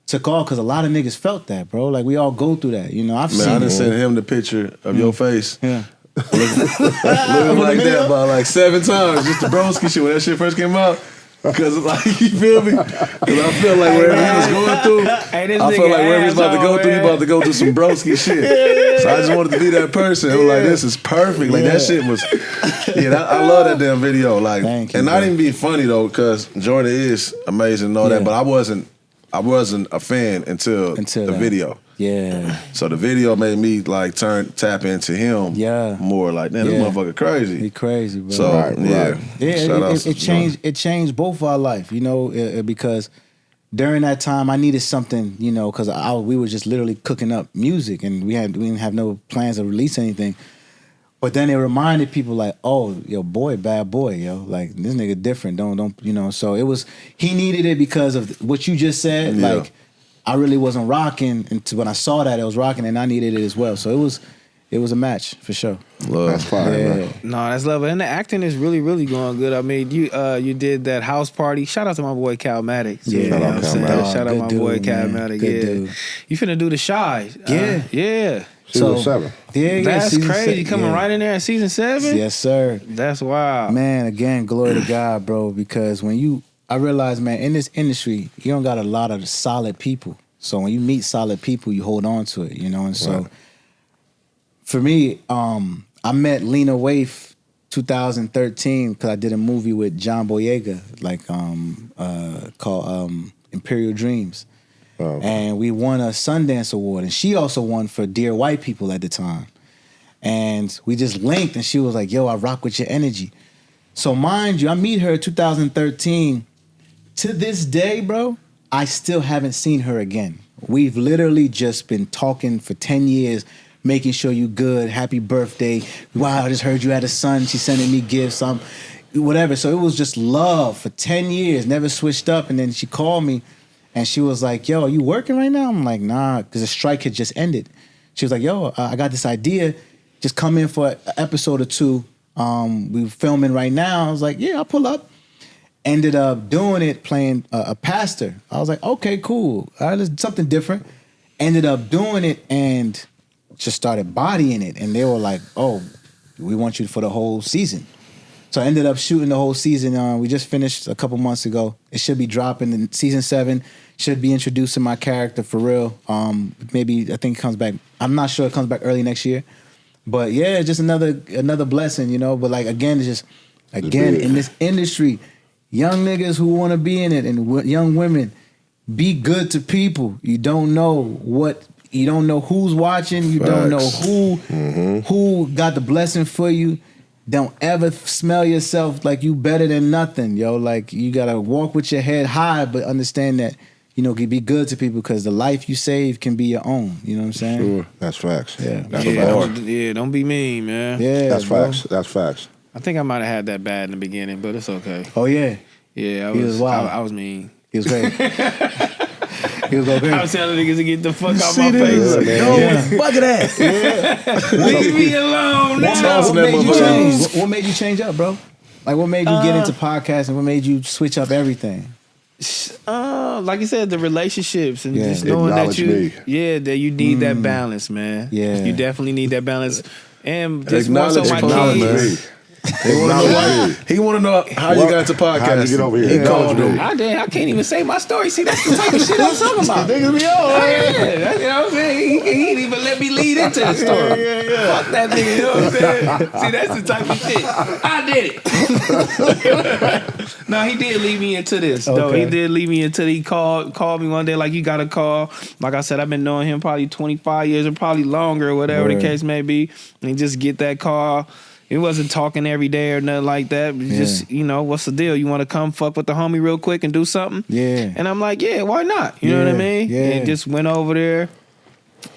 took off, because a lot of niggas felt that, bro. Like we all go through that, you know. I done sent him the picture of your face. Yeah. Looking like that about like 7 times. Just the Broski shit when that shit first came out. Because like, you feel me? Because I feel like wherever he was going through, I feel like wherever he's about to go through, he about to go through some Broski shit. So I just wanted to be that person who like, this is perfect. Like that shit was, I love that damn video. Like, thank you, and bro. not even be funny though, because Joyner is amazing and all that, but I wasn't a fan until the video. Yeah. So the video made me like tap into him more. Like, man, this motherfucker crazy. He crazy, bro. So Right. It changed both our life, you know, because during that time I needed something, you know, because we were just literally cooking up music and we didn't have no plans to release anything. But then it reminded people like, oh, yo, bad boy, yo, like this nigga different. Don't you know? So he needed it because of what you just said. Yeah. Like I really wasn't rocking, and when I saw that it was rocking, and I needed it as well. So it was a match for sure. Love. That's fire, man. No, that's love. And the acting is really, really going good. I mean, you did that house party. Shout out to my boy Cal Maddox. Yeah, you know what I'm saying? Shout out Good my dude, boy Cal man. Maddox. Good Yeah, dude. you finna do the Shy. Yeah. Season 7. Yeah, That's crazy. You Coming right in there at season 7. Yes, sir. That's wild. Man, again, glory to God, bro. Because I realize, man, in this industry, you don't got a lot of solid people. So when you meet solid people, you hold on to it, you know? And so for me, I met Lena Waithe 2013 because I did a movie with John Boyega, like called Imperial Dreams. Oh, and we won a Sundance Award. And she also won for Dear White People at the time. And we just linked and she was like, yo, I rock with your energy. So mind you, I meet her 2013. To this day, bro, I still haven't seen her again. We've literally just been talking for 10 years, making sure you good, happy birthday. Wow, I just heard you had a son. She's sending me gifts, whatever. So it was just love for 10 years, never switched up. And then she called me and she was like, yo, are you working right now? I'm like, nah, because the strike had just ended. She was like, yo, I got this idea. just come in for an episode or two. We were filming right now. I was like, yeah, I'll pull up. Ended up doing it, playing a pastor. I was like, okay, cool. All right, it's something different. Ended up doing it and just started bodying it. And they were like, oh, we want you for the whole season. So I ended up shooting the whole season. We just finished a couple months ago. It should be dropping in season 7. Should be introducing my character for real. Maybe, I think it comes back. I'm not sure it comes back early next year. But yeah, just another blessing, you know. But like, again, it's just, again, in this industry, young niggas who want to be in it and young women, be good to people. You don't know who's watching. You don't know who got the blessing for you. Don't ever smell yourself like you better than nothing, yo. Like, you gotta walk with your head high, but understand that, you know, be good to people because the life you save can be your own. You know what I'm saying? Sure, that's facts. Yeah, don't be mean, man. Yeah, that's facts. That's facts. I think I might have had that bad in the beginning, but it's okay. Oh yeah, yeah. He was wild. I was mean. He was great. He was okay. I was telling niggas to get the fuck out my face. Fuck that. Yeah. Leave me alone now. What made you change up, bro? Like, what made you get into podcasting? What made you switch up everything? Like you said, the relationships and just knowing that you need that balance, man. Yeah, you definitely need that balance. And just more so my kids. He want to know how you got into podcasting. How you get over here? He called me. I can't even say my story. See, that's the type of shit I'm talking about. Niggas be on. Yeah, you know what I'm saying? He didn't even let me lead into the story. Fuck that nigga, you know what I'm saying? See, that's the type of shit. I did it. No, he did lead me into this, though. He did lead me into He called me one day, like, you got a call. Like I said, I've been knowing him probably 25 years or probably longer, or whatever the case may be. And just get that call. It wasn't talking every day or nothing like that. Just, you know, what's the deal? You want to come fuck with the homie real quick and do something? Yeah. And I'm like, yeah, why not? You know what I mean? Yeah. And just went over there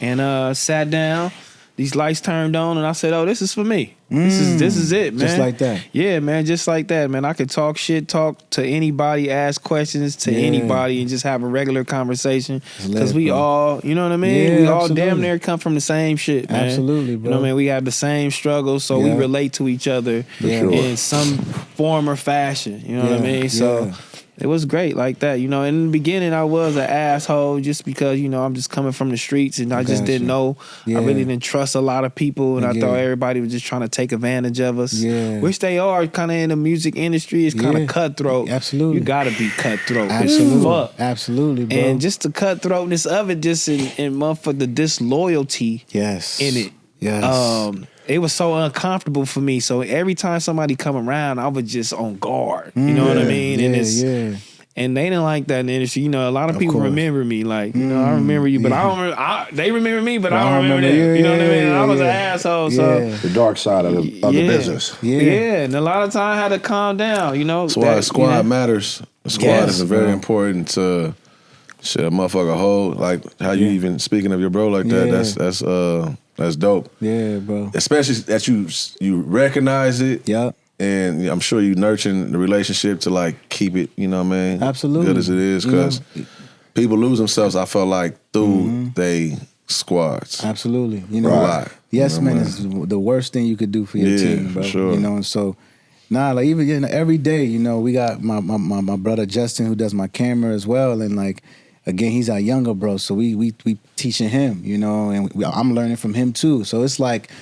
and sat down. These lights turned on, and I said, oh, this is for me. This is it, man. Just like that. Yeah, man, just like that, man. I could talk to anybody, ask questions to anybody, and just have a regular conversation. Because we all, you know what I mean? Yeah, we all damn near come from the same shit, man. Absolutely, bro. You know what I mean? We have the same struggles, so we relate to each other in some form or fashion. You know what I mean? So it was great like that. You know, in the beginning, I was an asshole just because, you know, I'm just coming from the streets and I just didn't know. I really didn't trust a lot of people, and I thought everybody was just trying to take advantage of us. Which they are kind of in the music industry. It's kind of cutthroat. Absolutely. You got to be cutthroat. Absolutely. Fuck. Absolutely, bro. And just the cutthroatness of it, just in motherfucker, the disloyalty in it. Yes. It was so uncomfortable for me. So every time somebody come around, I was just on guard. You know what I mean? And and they didn't like that in the industry. You know, a lot of people remember me. Like, you know, I remember you, but I don't remember. They remember me, but I don't remember them. You know what I mean? I was an asshole. So the dark side of the business. Yeah, and a lot of time I had to calm down. You know, that's why squad matters. Squad is very important to shit. A motherfucker hold, like how you even speaking of your bro like that. That's dope. Yeah, bro. Especially that you recognize it. Yeah. And I'm sure you nurturing the relationship to like keep it, you know what I mean? Absolutely. Good as it is, because people lose themselves, I felt like, through they squads. Absolutely. You know, yes, man, is the worst thing you could do for your team, bro. Sure. You know, and so like even every day, you know, we got my brother Justin who does my camera as well, and like again, he's our younger bro, so we teaching him, you know, and I'm learning from him too. So it's like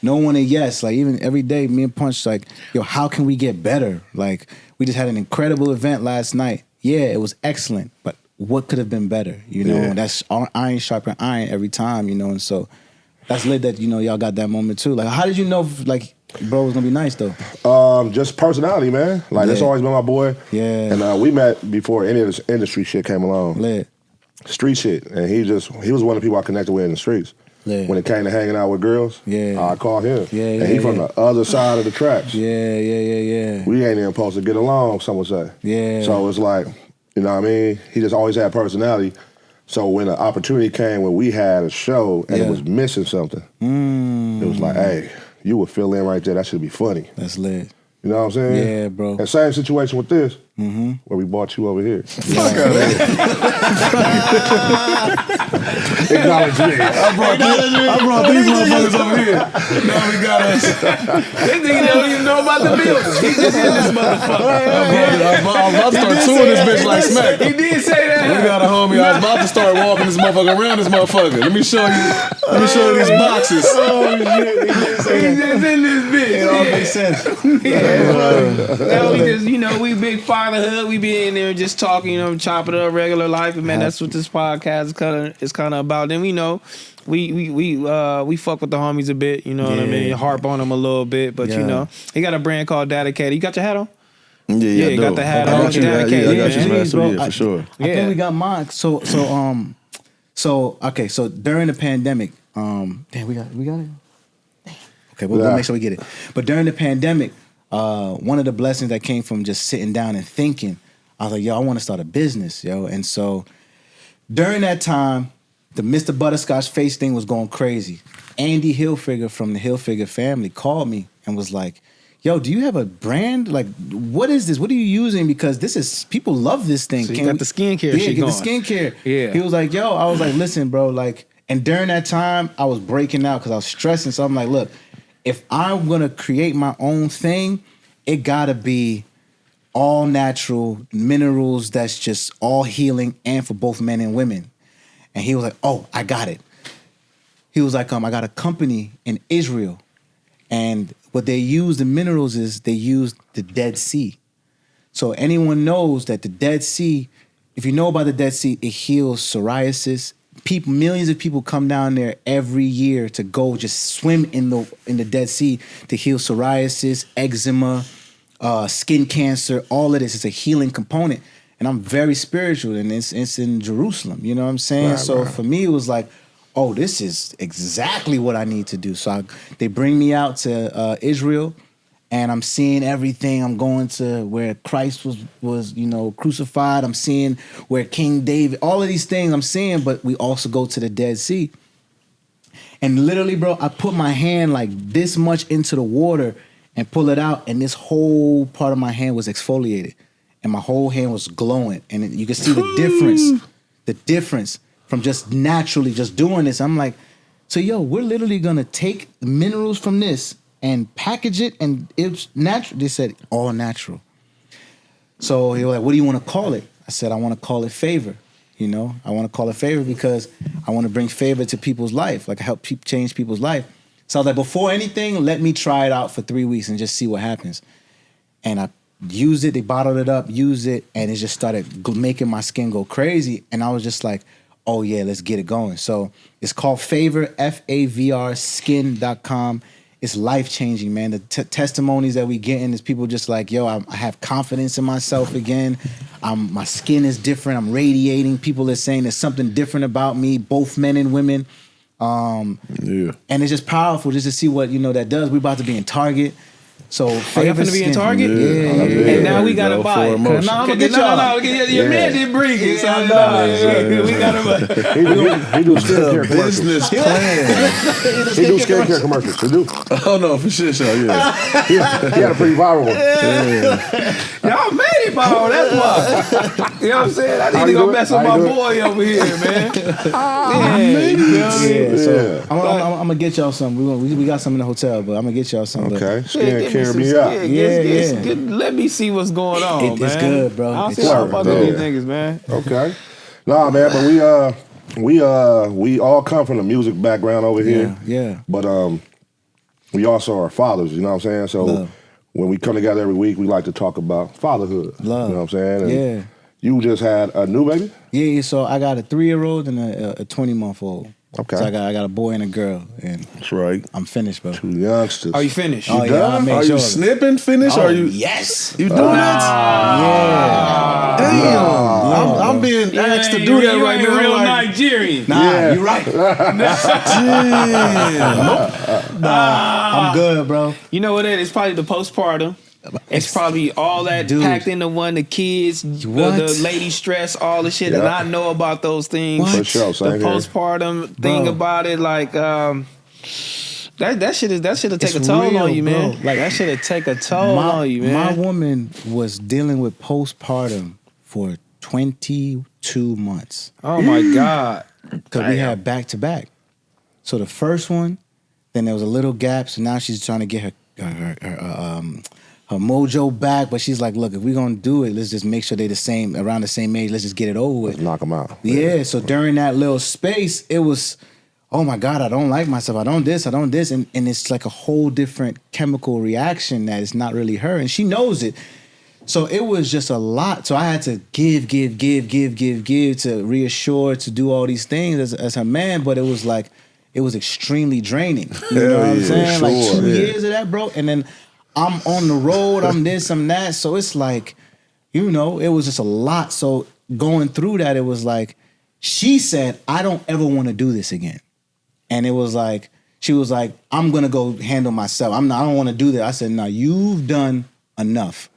no one like even every day, me and Punch like, yo, how can we get better? Like we just had an incredible event last night. Yeah, it was excellent, but what could have been better? You know, and that's iron sharpen iron every time, you know, and so that's lit that, you know, y'all got that moment too. Like, how did you know, like, bro was gonna be nice though? Just personality, man. Like that's always been my boy. Yeah. And we met before any of this industry shit came along. Lit. Street shit, and he was one of the people I connected with in the streets. Yeah. When it came to hanging out with girls, I called him. And he from the other side of the tracks. Yeah. We ain't even supposed to get along, some would say. Yeah. So it's like, you know what I mean? He just always had personality. So when the opportunity came where we had a show and it was missing something, it was like, hey, you would fill in right there. That should be funny. That's lit. You know what I'm saying? Yeah, bro. And same situation with this, where we brought you over here. It acknowledge me. I brought these motherfuckers over here. Now we got us. This nigga don't even know about the building. He just in this motherfucker. I was about to start suing this bitch like smack. He did say that. We got a homie. I was about to start walking this motherfucker around this motherfucker. Let me show you these boxes. Oh shit! He's just in this bitch. It all makes sense. Now we just, we big fatherhood. We be in there just talking, chopping up regular life, and man, that's what this podcast is kind of about. Then we fuck with the homies a bit, what I mean, harp on them a little bit, but he got a brand called Dedicated. You got your hat on? Yeah, you got the hat on. I got you last week, for sure. I think we got mine. So during the pandemic, damn, we got it. Okay, we'll make sure we get it. But during the pandemic, one of the blessings that came from just sitting down and thinking, I was like, I want to start a business, And so during that time, the Mr. Butterscotch face thing was going crazy. Andy Hilfiger from the Hilfiger family called me and was like, yo, do you have a brand? Like, what is this? What are you using? Because people love this thing. So you got the skincare shit going. the skincare. Yeah. He was like, I was like, listen, bro, and during that time, I was breaking out because I was stressing. So I'm like, look, if I'm going to create my own thing, it got to be all natural minerals that's just all healing and for both men and women. And he was like, oh, I got it. He was like, I got a company in Israel. And what they use, the minerals is they use the Dead Sea. So anyone knows that the Dead Sea, if you know about the Dead Sea, it heals psoriasis. Millions of people come down there every year to go just swim in the Dead Sea to heal psoriasis, eczema, skin cancer, all of this. It's a healing component. And I'm very spiritual, and it's in Jerusalem. You know what I'm saying? Right, so for me, it was like, oh, this is exactly what I need to do. So they bring me out to Israel, and I'm seeing everything. I'm going to where Christ was crucified. I'm seeing where King David, all of these things I'm seeing, but we also go to the Dead Sea. And literally, bro, I put my hand like this much into the water and pull it out, and this whole part of my hand was exfoliated, and my whole hand was glowing. And you can see the difference from just naturally just doing this. I'm like, so we're literally gonna take the minerals from this and package it, and it's natural. They said all natural. So he was like, what do you want to call it? I said, I want to call it favor. I want to call it favor because I want to bring favor to people's life, like help change people's life. So I was like, before anything, let me try it out for 3 weeks and just see what happens. And I used it, they bottled it up, used it, and it just started making my skin go crazy. And I was just like, oh yeah, let's get it going. So it's called Favor, FAVR, skin.com. It's life-changing, man. The testimonies that we getting is people just like, I have confidence in myself again. My skin is different. I'm radiating. People are saying there's something different about me, both men and women. And it's just powerful just to see what, that does. We're about to be in Target. So y'all finna be in Target? Yeah. And now we gotta buy it. No, I'm gonna get y'all. Your man didn't bring it. So we gotta buy it. He do skincare commercials. Business plan. He do skincare commercials. He do. Oh no, for sure, yeah. He had a pretty viral one. Y'all made it viral, that's why. You know what I'm saying? I need to go mess with my boy over here, man. So I'm gonna get y'all something. We got some in the hotel, but I'm gonna get y'all something. Okay, skincare me up. Let me see what's going on, man. It's good, bro. I'll see how about these niggas, man. Okay. Nah, man, but we all come from the music background over here. Yeah. But we also are fathers, you know what I'm saying? So when we come together every week, we like to talk about fatherhood. Love. You know what I'm saying? And yeah. You just had a new baby? Yeah, so I got a 3-year-old and a 20-month-old. Okay. So I got a boy and a girl, and that's right. I'm finished, bro. 2 youngsters. Are you finished? Oh, yeah, I made Are sure you snipping finished? Oh, Or are you? Yes. You doing that? Yeah. Damn. I'm being asked to do that right now. now. Real like, Nigerian. Nah, you right. damn. I'm good, bro. You know what it is? It's probably the postpartum. It's probably all that packed into one, the kids, the lady stress, all the shit that I know about those things. For sure, the postpartum thing about it, like that shit'll take a toll on you, man. Like that shit'll take a toll on you, man. My woman was dealing with postpartum for 22 months. Oh my God. Because we had back to back. So the first one, then there was a little gap. So now she's trying to get her mojo back. But she's like, look, if we're going to do it, let's just make sure they're around the same age. Let's just get it over with. Let's knock them out. Yeah. So during that little space, it was, oh my God, I don't like myself. I don't this. And it's like a whole different chemical reaction that is not really her. And she knows it. So it was just a lot. So I had to give, to reassure, to do all these things as her man. But it was like, it was extremely draining. You know what I'm saying? Sure, like 2 years of that, bro. And then I'm on the road, I'm this, I'm that. So it's like, you know, it was just a lot. So going through that, it was like, she said, I don't ever want to do this again. And it was like, she was like, I'm going to go handle myself. I don't want to do that. I said, no, you've done enough.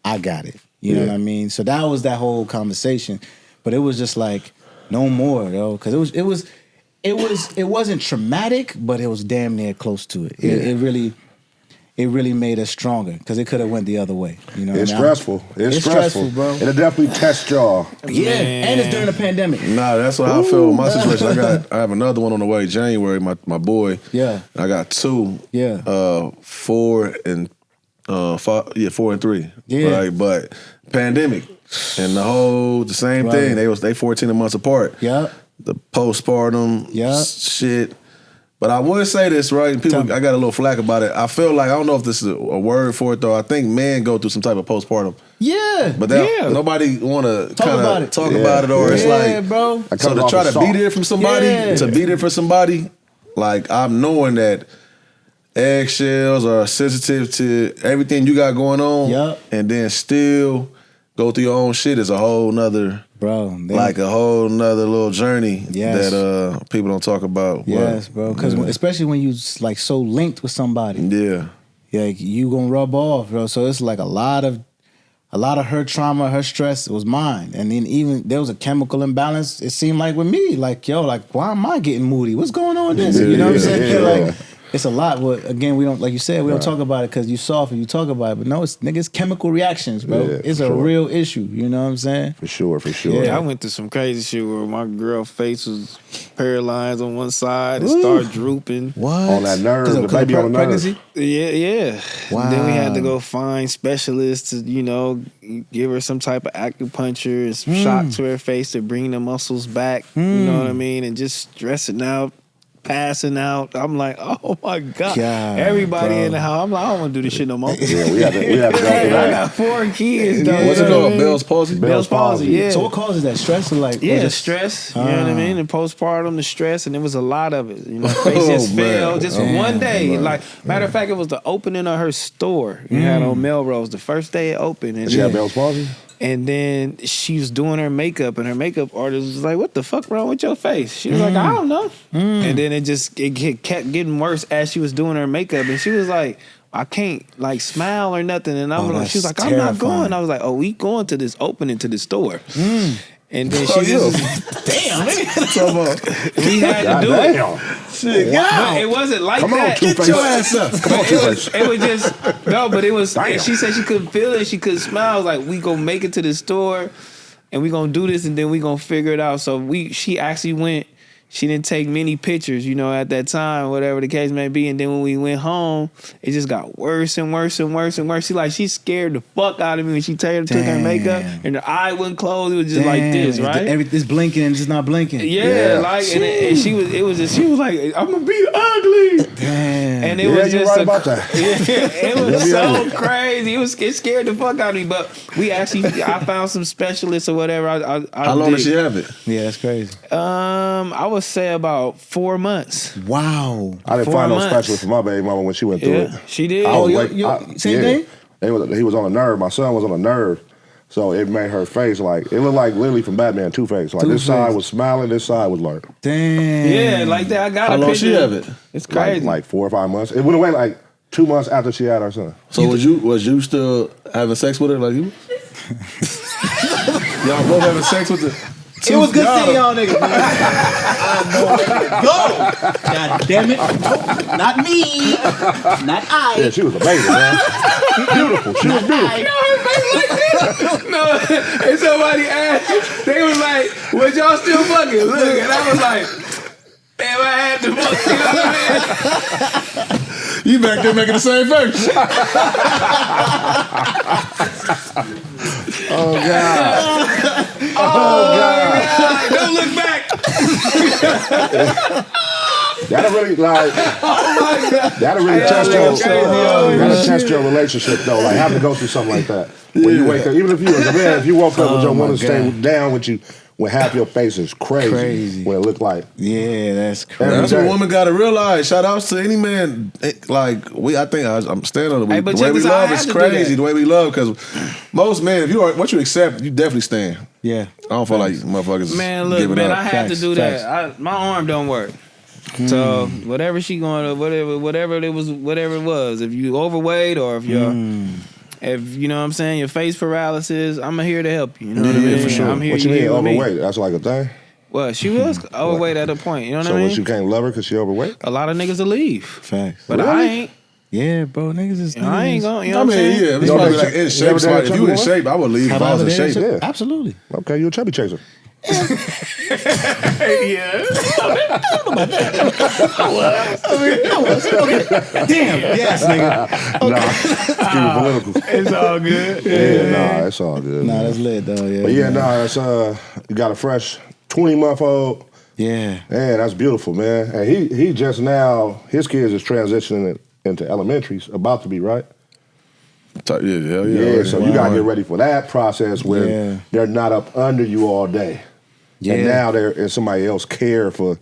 I got it. You know what I mean? So that was that whole conversation. But it was just like, no more, though. Because it wasn't traumatic, but it was damn near close to it. It really made us stronger because it could have went the other way. You know, it's stressful. It's stressful, bro. It'll definitely test y'all. Yeah, and it's during the pandemic. Nah, that's what I feel. My situation, I have another one on the way. January, my boy. Yeah, I got 2. Yeah, 4 and 5. Yeah, 4 and 3. Yeah, right. But pandemic and the same thing. They 14 months apart. Yeah. The postpartum shit. But I would say this, right? People, I got a little flack about it. I feel like, I don't know if this is a word for it, though. I think men go through some type of postpartum. Yeah. But nobody want to talk about it, or it's like, bro. So to try to be there from somebody, to be there for somebody, like, I'm knowing that eggshells are sensitive to everything you got going on, and then still go through your own shit is a whole nother, like a whole nother little journey that people don't talk about. Yes, bro. Because especially when you like so linked with somebody, like you gonna rub off, bro. So it's like a lot of her trauma, her stress was mine, and then even there was a chemical imbalance. It seemed like with me, like why am I getting moody? What's going on with this? You know what I'm saying? Like, it's a lot. But again, we don't, like you said, we don't talk about it because you soft and you talk about it. But no, it's chemical reactions, bro. It's a real issue. You know what I'm saying? For sure. Yeah, I went through some crazy shit where my girl's face was paralyzed on one side and started drooping. What? On that nerve, the baby on the pregnancy? Yeah. Wow. And then we had to go find specialists to, give her some type of acupuncture and some shock to her face to bring the muscles back. You know what I mean? And just stressing out. Passing out. I'm like, oh my God. Everybody in the house. I'm like, I don't want to do this shit no more. Yeah, we had to go through that. I got 4 kids, though. What's it called? Bell's palsy? Bell's palsy, yeah. So what causes that stress? Stress. You know what I mean? And postpartum, the stress, and it was a lot of it. Face just fell just one day. Man. Like, matter of fact, it was the opening of her store. You had on Melrose. The first day it opened. And she had Bell's palsy? And then she was doing her makeup, and her makeup artist was like, "What the fuck wrong with your face?" She was like, "I don't know." And then it kept getting worse as she was doing her makeup, and she was like, "I can't like smile or nothing." And she was like, "I'm not going." I was like, "Oh, we going to this opening to the store." And then she damn, we had to do it. Shit, but it wasn't like that. Get your ass up. Come on, Two-Face. It was just but it was. She said she couldn't feel it. She couldn't smile. I was like, we gonna make it to the store, and we gonna do this, and then we gonna figure it out. So she actually went. She didn't take many pictures, at that time, whatever the case may be. And then when we went home, it just got worse and worse and worse and worse. She scared the fuck out of me when she took her makeup and her eye wouldn't close. It was just like this, right? Everything's blinking and just not blinking. Yeah. And she was like, I'm gonna be ugly. Damn. And it was just right about that. It was so crazy. It scared the fuck out of me. But I found some specialists or whatever. How long did she have it? Yeah, that's crazy. I would say about 4 months. Wow. I didn't find no specialist for my baby mama when she went through it. She did. Same thing? He was on a nerve. My son was on a nerve. So it made her face it looked like literally from Batman, Two-Face. Like this side was smiling, this side was like. Damn. Yeah, like that. I got a picture. How long she have it? It's crazy. Like 4 or 5 months. It went away like 2 months after she had her son. So was you still having sex with her like you? Y'all both having sex with the It was good seeing y'all niggas, man. Go! God damn it. Nope, not me. Not I. Yeah, she was amazing, man. Beautiful. She was beautiful. No, and somebody asked, they was like, was y'all still fucking? Look, and I was like, damn, I had to fuck, you know what I mean? You back there making the same face. Oh, God. Oh, God. Don't look back. That'll really that'll really test your relationship though. Like having to go through something like that. When you wake up, even if you was a man, if you woke up with your woman stay down with you when half your face is crazy. When it looked like that's crazy. That's what women gotta realize. Shout outs to any man. Like I'm standing on it. Hey, The way we love is crazy. The way we love, because most men, if you are what you accept, you definitely stand. Yeah. I don't feel like motherfuckers. Man, look, giving man, up. I had to do that. My arm don't work. So whatever she going to, whatever it was, if you overweight or if you're, if you know what I'm saying, your face paralysis, I'm here to help you. You know what I mean? For sure. I'm here. what you mean overweight? That's like a thing. Well, she was overweight at a point. You know what I mean? So you can't love her because she overweight? A lot of niggas will leave. Facts. But I ain't. Yeah, bro, niggas is. I ain't going. You know I what I'm mean, saying? yeah, it's probably like in shape. Like, if you in shape, I would leave if I was in shape. Yeah. Absolutely. Okay, you a chubby chaser. Yeah. Damn. Yes, nigga. Keep it political. It's all good. Yeah, it's all good. Nah, that's lit though. Yeah. But yeah, it's you got a fresh 20-month-old. Yeah. Man, that's beautiful, man. And he just now, his kids is transitioning into elementaries, about to be, right? Yeah, so you gotta get ready for that process where they're not up under you all day. Yeah. And now there's somebody else care for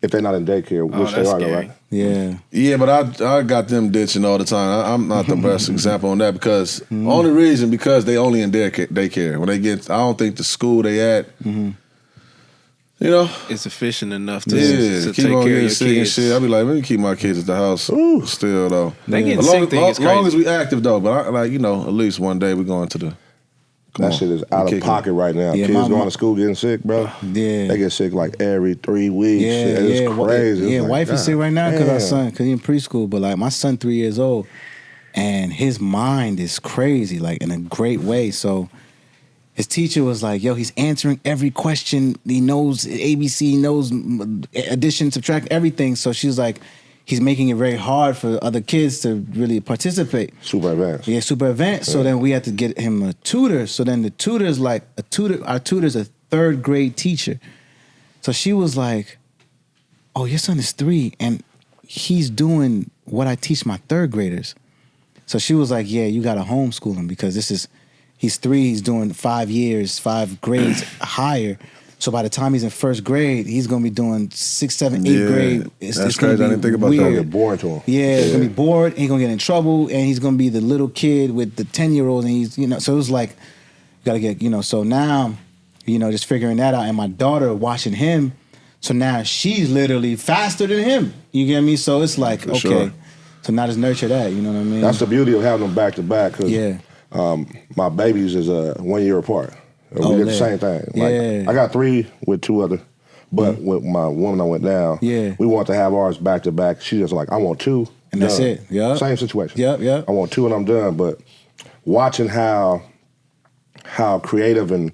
if they're not in daycare, which they are, right? Yeah. Yeah, but I got them ditching all the time. I'm not the best example on that because only reason because they only in daycare. When they get, I don't think the school they at, you know, it's efficient enough to keep take on care of getting your sick kids. and shit. I be like, let me keep my kids at the house. Still though, they getting as sick. As long as we active though. But at least one day we going to the. That shit is out of pocket right now. Yeah, kids going to school getting sick, bro. Yeah. They get sick like every 3 weeks. Yeah, It's crazy. Yeah, It's wife is sick right now because our son, because he's in preschool. But like my son, 3 years old, and his mind is crazy, like in a great way. So his teacher was like, "Yo, he's answering every question. He knows ABC, he knows addition, subtract, everything." So she was like, he's making it very hard for other kids to really participate. Super advanced. Yeah, super advanced. So then we had to get him a tutor. So then the tutor's like our tutor's a 3rd grade teacher. So she was like, "Oh, your son is 3 and he's doing what I teach my 3rd graders." So she was like, "Yeah, you gotta homeschool him because he's 3, he's doing 5 years, 5 grades higher. So by the time he's in 1st grade, he's gonna be doing 6, 7, 8 grade. That's crazy. I didn't think about that. It's gonna get boring to him. Yeah, he's gonna be bored. He's gonna get in trouble, and he's gonna be the little kid with the 10-year-olds, and he's So it was like, you gotta get So now, just figuring that out, and my daughter watching him. So now she's literally faster than him. You get me? So it's like Sure. So now just nurture that. You know what I mean? That's the beauty of having them back to back. Cause, my babies is 1 year apart. We did the same thing. Like, I got 3 with 2 other, but with my woman I went down. Yeah. We want to have ours back to back. She just like, I want 2. And that's it. Yeah. Same situation. Yep. I want 2 and I'm done. But watching how creative and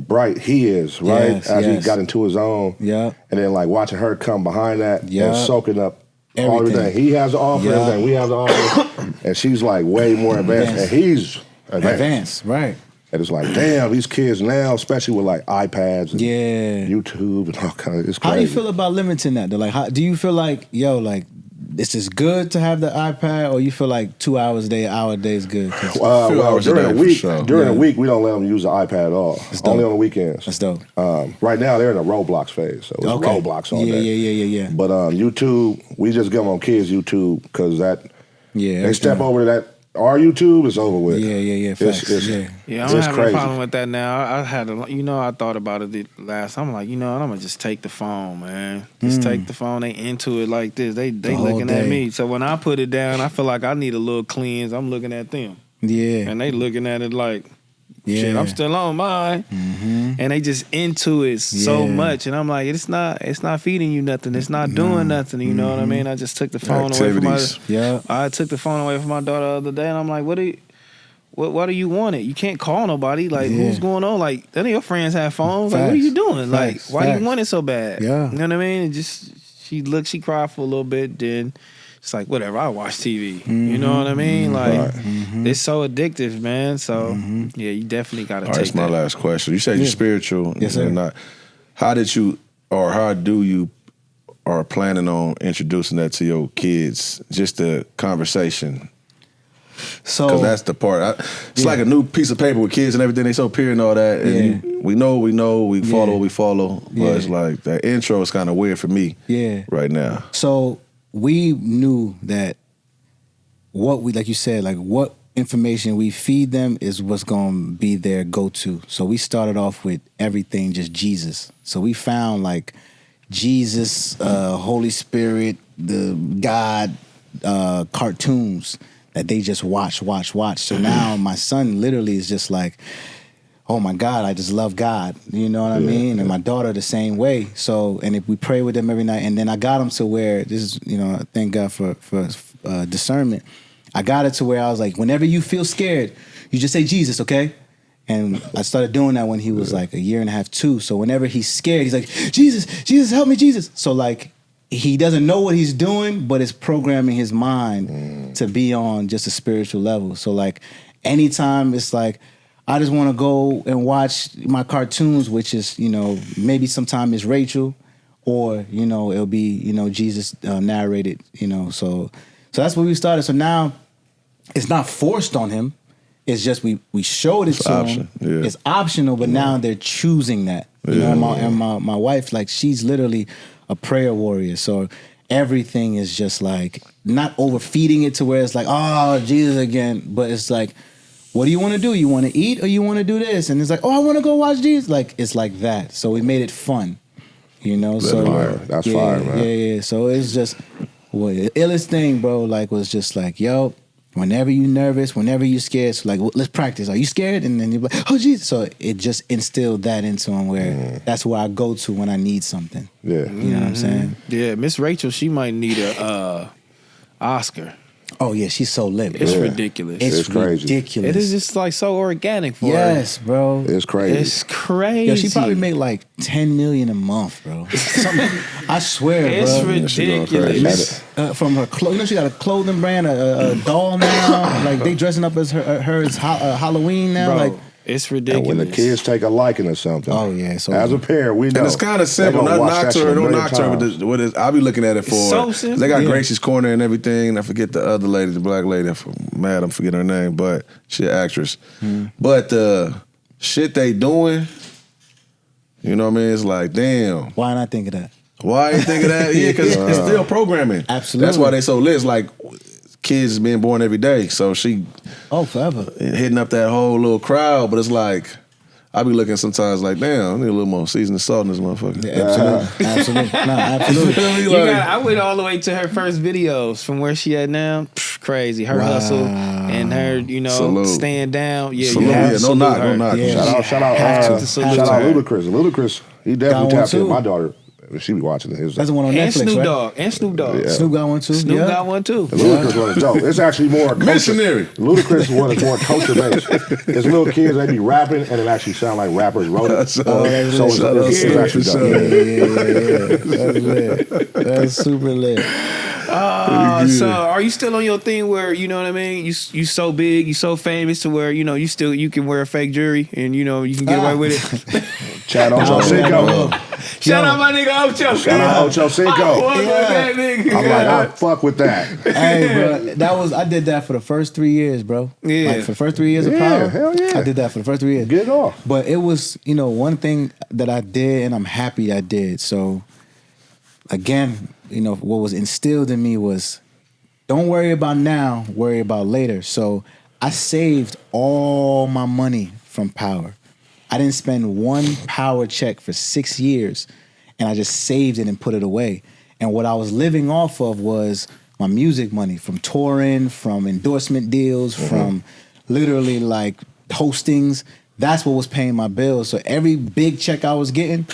bright he is, right? As he got into his own. Yeah. And then like watching her come behind that and soaking up everything. He has to offer, everything we have to offer. And she's like way more advanced. And he's advanced. Right. And it's like, damn, these kids now, especially with like iPads and YouTube and all kinds of, it's crazy. How do you feel about limiting that? Like, do you feel like, this is good to have the iPad, or you feel like 2 hours a day, hour a day is good? Well, during the week, we don't let them use the iPad at all. Only on the weekends. That's dope. Right now, they're in a Roblox phase, so it's Roblox all day. Yeah. But YouTube, we just give them on kids' YouTube because they step over to that. Our YouTube is over with. Yeah. Facts. I don't have a problem with that now. I had I thought about it last. I'm like, I'm gonna just take the phone, man. Just take the phone. They into it like this. They looking at me. So when I put it down, I feel like I need a little cleanse. I'm looking at them. Yeah. And they looking at it like, shit, I'm still on mine. And they just into it so much. And I'm like, it's not feeding you nothing. It's not doing nothing. You know what I mean? I just took the phone away from I took the phone away from my daughter the other day, and I'm like, why do you want it? You can't call nobody. Like, who's going on? Like, none of your friends have phones. Like, what are you doing? Like, why do you want it so bad? Yeah. You know what I mean? She cried for a little bit, then it's like, whatever, I watch TV. You know what I mean? Like, it's so addictive, man. So, yeah, you definitely got to take that. That's my last question. You said you're spiritual. Yes, sir. Not. How do you are planning on introducing that to your kids? Just the conversation. So, because that's the part. It's like a new piece of paper with kids and everything. They so pure and all that. And we follow what we follow. But it's like that intro is kind of weird for me right now. So we knew that like you said, like what information we feed them is what's going to be their go-to. So we started off with everything just Jesus. So we found like Jesus, Holy Spirit, the God, cartoons that they just watch. So now my son literally is just like, oh my God, I just love God. You know what I mean? And my daughter the same way. So, and if we pray with them every night, and then I got them to where, this is, thank God for discernment. I got it to where I was like, whenever you feel scared, you just say Jesus, okay? And I started doing that when he was like 1.5 years, 2. So whenever he's scared, he's like, Jesus, help me, Jesus. So like, he doesn't know what he's doing, but it's programming his mind to be on just a spiritual level. So like anytime it's like, I just want to go and watch my cartoons, which is, maybe sometime it's Rachel or, it'll be, Jesus narrated, So that's where we started. So now it's not forced on him. It's just we showed it to him. Yeah. It's optional, but now they're choosing that. And my wife, like, she's literally a prayer warrior. So everything is just like not overfeeding it to where it's like, oh, Jesus again. But it's like, what do you want to do? You want to eat or you want to do this? And it's like, oh, I want to go watch Jesus. Like, it's like that. So we made it fun, That's fire, man. Yeah. So it's just, the illest thing, bro, like, was just like, yo, whenever you're nervous, whenever you're scared, so like, let's practice. Are you scared? And then you're like, oh, Jesus. So it just instilled that into him where that's where I go to when I need something. Yeah. You know what I'm saying? Yeah, Miss Rachel, she might need a Oscar. Oh, yeah, she's so lit. It's ridiculous. It's crazy. ridiculous. It is just like so organic for her. Yes, bro. It's crazy. It's crazy. Yo, she probably make like $10 million a month, bro. I swear, it's bro. ridiculous. From her clothes, she got a clothing brand, a doll now. Like they dressing up as her as Halloween now. Bro, like it's ridiculous. And when the kids take a liking to something, so as a parent, we know. And it's kind of simple. Not knock to her, don't knock to her. But I'll be looking at it for. It's so simple. They got Gracie's Corner and everything. I forget the other lady, the black lady. I'm forgetting her name, but she's an actress. But the shit they doing, you know what I mean? It's like, damn. Why not think of that? Why ain't think of that? Yeah, because it's still programming. Absolutely. That's why they so lit. It's like kids being born every day. So she forever hitting up that whole little crowd, but it's like I be looking sometimes like, damn, I need a little more seasoned salt in this motherfucker. Yeah, absolutely. I went all the way to her first videos from where she at now. Crazy. Her hustle and her, staying down. Yeah, salute. No knock. Yeah. Shout out Ludicrous. Ludicrous, he definitely tapped in my daughter. She be watching it. That's the one on Netflix, right? Snoop Dogg. Yeah. Snoop got one too. Snoop got one too. Ludicrous one is dope. It's actually more missionary. Ludicrous one is more culture based. It's little kids that be rapping and it actually sound like rappers wrote it. It's actually dope. That's super lit. So are you still on your thing where, you know what I mean? You so big, you so famous to where, you can wear a fake jewelry and, you can get away with it? Chad Ocho Cinco. Shout out my nigga Ocho. Shout out Ocho Cinco. I'm like, I fuck with that. Hey, bro, I did that for the first 3 years, bro. Yeah. Like for the first 3 years of Power. Hell yeah. I did that for the first 3 years. Get it off. But it was, one thing that I did and I'm happy I did. So again, what was instilled in me was don't worry about now, worry about later. So I saved all my money from Power. I didn't spend one Power check for 6 years, and I just saved it and put it away. And what I was living off of was my music money from touring, from endorsement deals, from literally like hostings. that's what was paying my bills. So every big check I was getting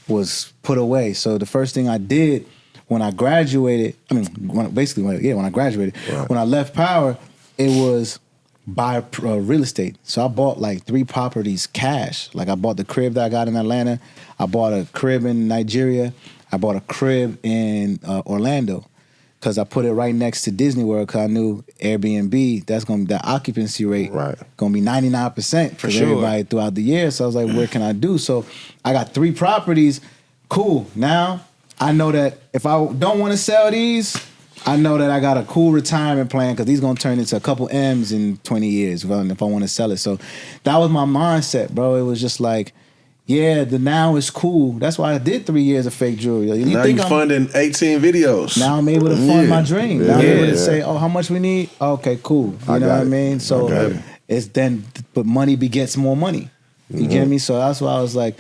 was put away. So the first thing I did when I graduated, when I graduated, when I left Power, it was buy real estate. So I bought like 3 properties cash. Like I bought the crib that I got in Atlanta. I bought a crib in Nigeria. I bought a crib in Orlando. Because I put it right next to Disney World, because I knew Airbnb, that's going to be the occupancy rate, going to be 99% for everybody throughout the year. So I was like, where can I do? So I got 3 properties. Cool. Now I know that if I don't want to sell these, I know that I got a cool retirement plan, because these going to turn into a couple M's in 20 years if I want to sell it. So that was my mindset, bro. It was just like, yeah, the now is cool. That's why I did 3 years of fake jewelry. Now you're funding 18 videos. Now I'm able to fund my dream. Now I'm able to say, oh, how much we need? Okay, cool. You know what I mean? So it's then, but money begets more money. You get me? So that's why I was like,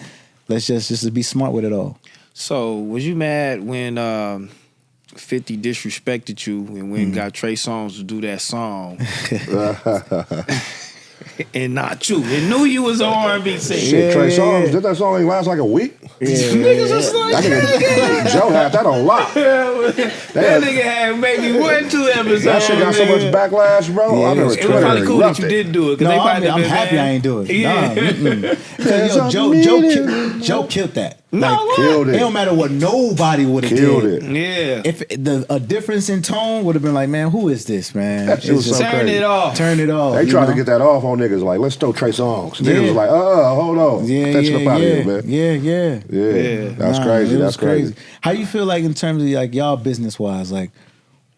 let's just be smart with it all. So was you mad when 50 disrespected you and went and got Trey Songz to do that song? And not you. And knew you was an R&B singer. Shit, Trey Songz, did that song last like a week? Niggas was like, Joe had that on lock. That nigga had maybe 1, 2 episodes. That shit got so much backlash, bro. I remember it was probably cool that you did do it. No, I'm happy I ain't do it. Nah, Joe killed that. Killed it. It don't matter what nobody would have did. Yeah. If a difference in tone would have been like, man, who is this, man? That shit was so Turn crazy. it off. Turn it off. They tried to get that off on niggas. Like, let's throw Trey Songz. Niggas was like, hold on. Catching up out here, man. Yeah. That's crazy. That's crazy. How you feel like in terms of like y'all business wise? Like,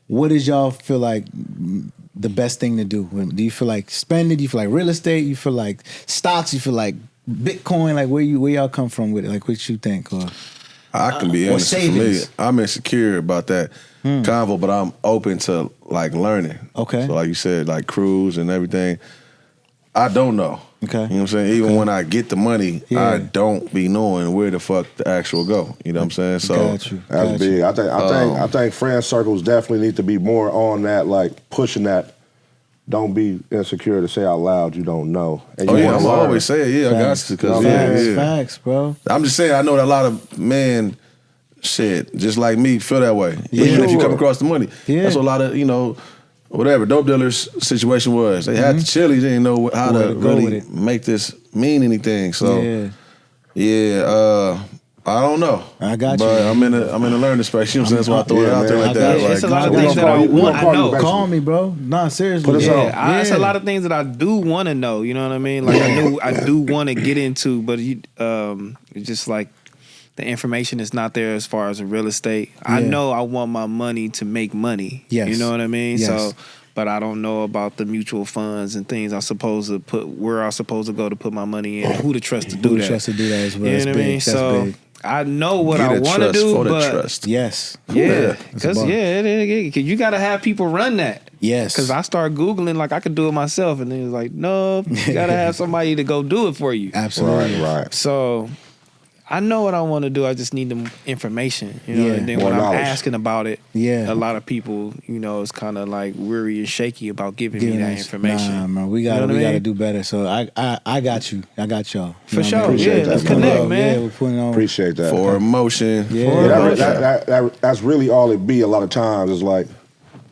what does y'all feel like the best thing to do? Do you feel like spending? Do you feel like real estate? You feel like stocks? You feel like Bitcoin? Like where y'all come from with it? Like what you think? Or I can be honest. For me, I'm insecure about that convo, but I'm open to like learning. Okay. So like you said, like cruise and everything. I don't know. Okay. You know what I'm saying? Even when I get the money, I don't be knowing where the fuck the actual go. You know what I'm saying? So that's big. I think friend circles definitely need to be more on that, like pushing that. Don't be insecure to say out loud you don't know. And I'm always saying, I got to, because facts, bro. I'm just saying, I know that a lot of men, shit, just like me, feel that way. Even if you come across the money, that's what a lot of whatever dope dealers situation was. They had the chilies, they didn't know how to really make this mean anything. So I don't know. I got you. But I'm in the learning space. You know what I'm saying? That's why I throw it out there like that. It's a lot of things that I want to know. Call me, bro. Nah, seriously. Put us on. It's a lot of things that I do want to know. You know what I mean? Like I do want to get into, but it's just like the information is not there as far as in real estate. I know I want my money to make money. Yes. You know what I mean? Yes. So, but I don't know about the mutual funds and things I'm supposed to put, where I'm supposed to go to put my money in, and who to trust to do that. Who to trust to do that as well. You know what I mean? So I know what I want to do, but yes, because you got to have people run that. Yes, because I start Googling like I could do it myself, and then it's like, no, you got to have somebody to go do it for you. Absolutely, right. So I know what I want to do. I just need the information, And then when I'm asking about it, a lot of people, is kind of like weary and shaky about giving me that information. Nah, man, we got to do better. So I got you. I got y'all. For sure. Appreciate that, let's connect, man. We're putting on. Appreciate that. For emotion. That's really all it be a lot of times is like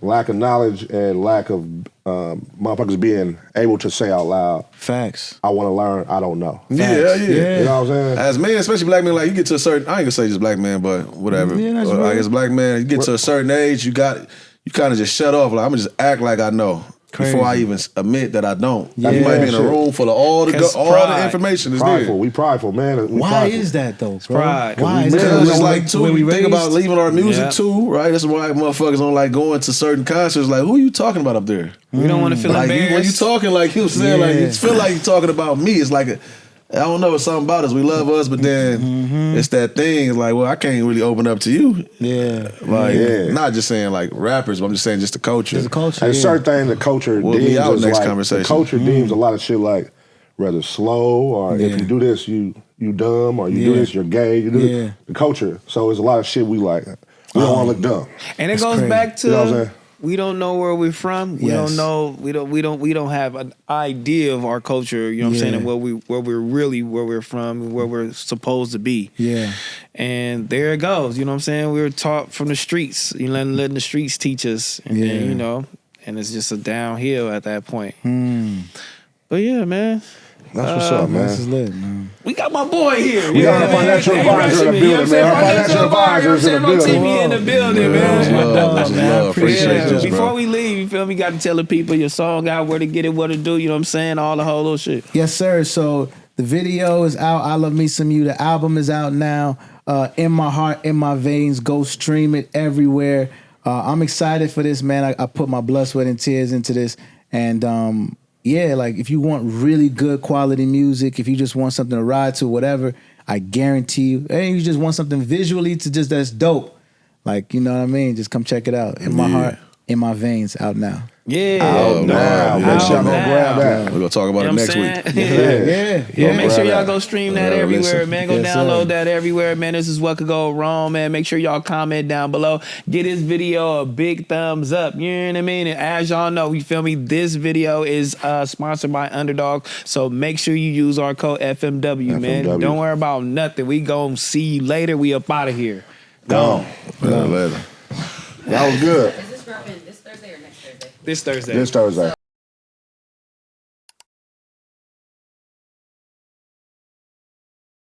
lack of knowledge and lack of motherfuckers being able to say out loud. Facts. I want to learn. I don't know. Yeah. You know what I'm saying? As men, especially black men, like you get to a certain, I ain't gonna say just black men, but whatever. Yeah, like as a black man, you get to a certain age, you kind of just shut off. Like I'm gonna just act like I know. Crazy. Before I even admit that I don't. Yeah, you might be in a room full of all the information is prideful. there. We prideful, man. Why is that though, bro? Pride. Why is Because that? it's like too, when we think about leaving our music Yeah. too, right? That's why motherfuckers don't like going to certain concerts. Like, who are you talking about up there? We don't want to feel Like embarrassed. when you talking, like you saying, like you feel like you're talking about me. It's like I don't know, it's something about us. We love us, but then it's that thing. It's like, well, I can't really open up to you. Yeah. Like, not just saying like rappers, but I'm just saying just the culture. It's a culture. And certain thing the culture We'll be deems out as next like, conversation. the culture deems a lot of shit like rather slow, or if you do this, you dumb, or you do this, you're gay. You do this. The culture. So it's a lot of shit we like. We don't want to look dumb. And it goes back to, You know what I'm saying? we don't know where we're from. We don't know. We don't have an idea of our culture. You know what I'm saying? And where we're from, where we're supposed to be. Yeah. And there it goes. You know what I'm saying? We were taught from the streets. You know, letting the streets teach us. And then, you know, and it's just a downhill at that point. But yeah, man. That's what's up, man. This is lit, man. We got my boy here. We got a financial advisor in the building, man. Financial advisors in the building. Rotimi in the building, man. Love. Appreciate this, bro. Before we leave, you feel me? Got to tell the people your song out, where to get it, what to do. You know what I'm saying? All the whole little shit. Yes, sir. So the video is out. I Love Me Some You. The album is out now. In My Heart, In My Veins. Go stream it everywhere. I'm excited for this, man. I put my blood, sweat, and tears into this. And yeah, like if you want really good quality music, if you just want something to ride to, whatever, I guarantee you. And you just want something visually to just that's dope. Like, you know what I mean? Just come check it out. In My Heart, In My Veins, out now. Yeah. Out now. Make sure y'all go grab that. We're going to talk about it next week. Yeah. Make sure y'all go stream that everywhere, listen. man. Go download that everywhere, man. This is what could go wrong, man. Make sure y'all comment down below. Get this video a big thumbs up. You know what I mean? And as y'all know, you feel me? This video is sponsored by Underdog. So make sure you use our code FMW, man. Don't worry about nothing. We gonna see you later. We up out of here. Gone. Later. That was good. Is this dropping this Thursday or next Thursday? This Thursday. This Thursday.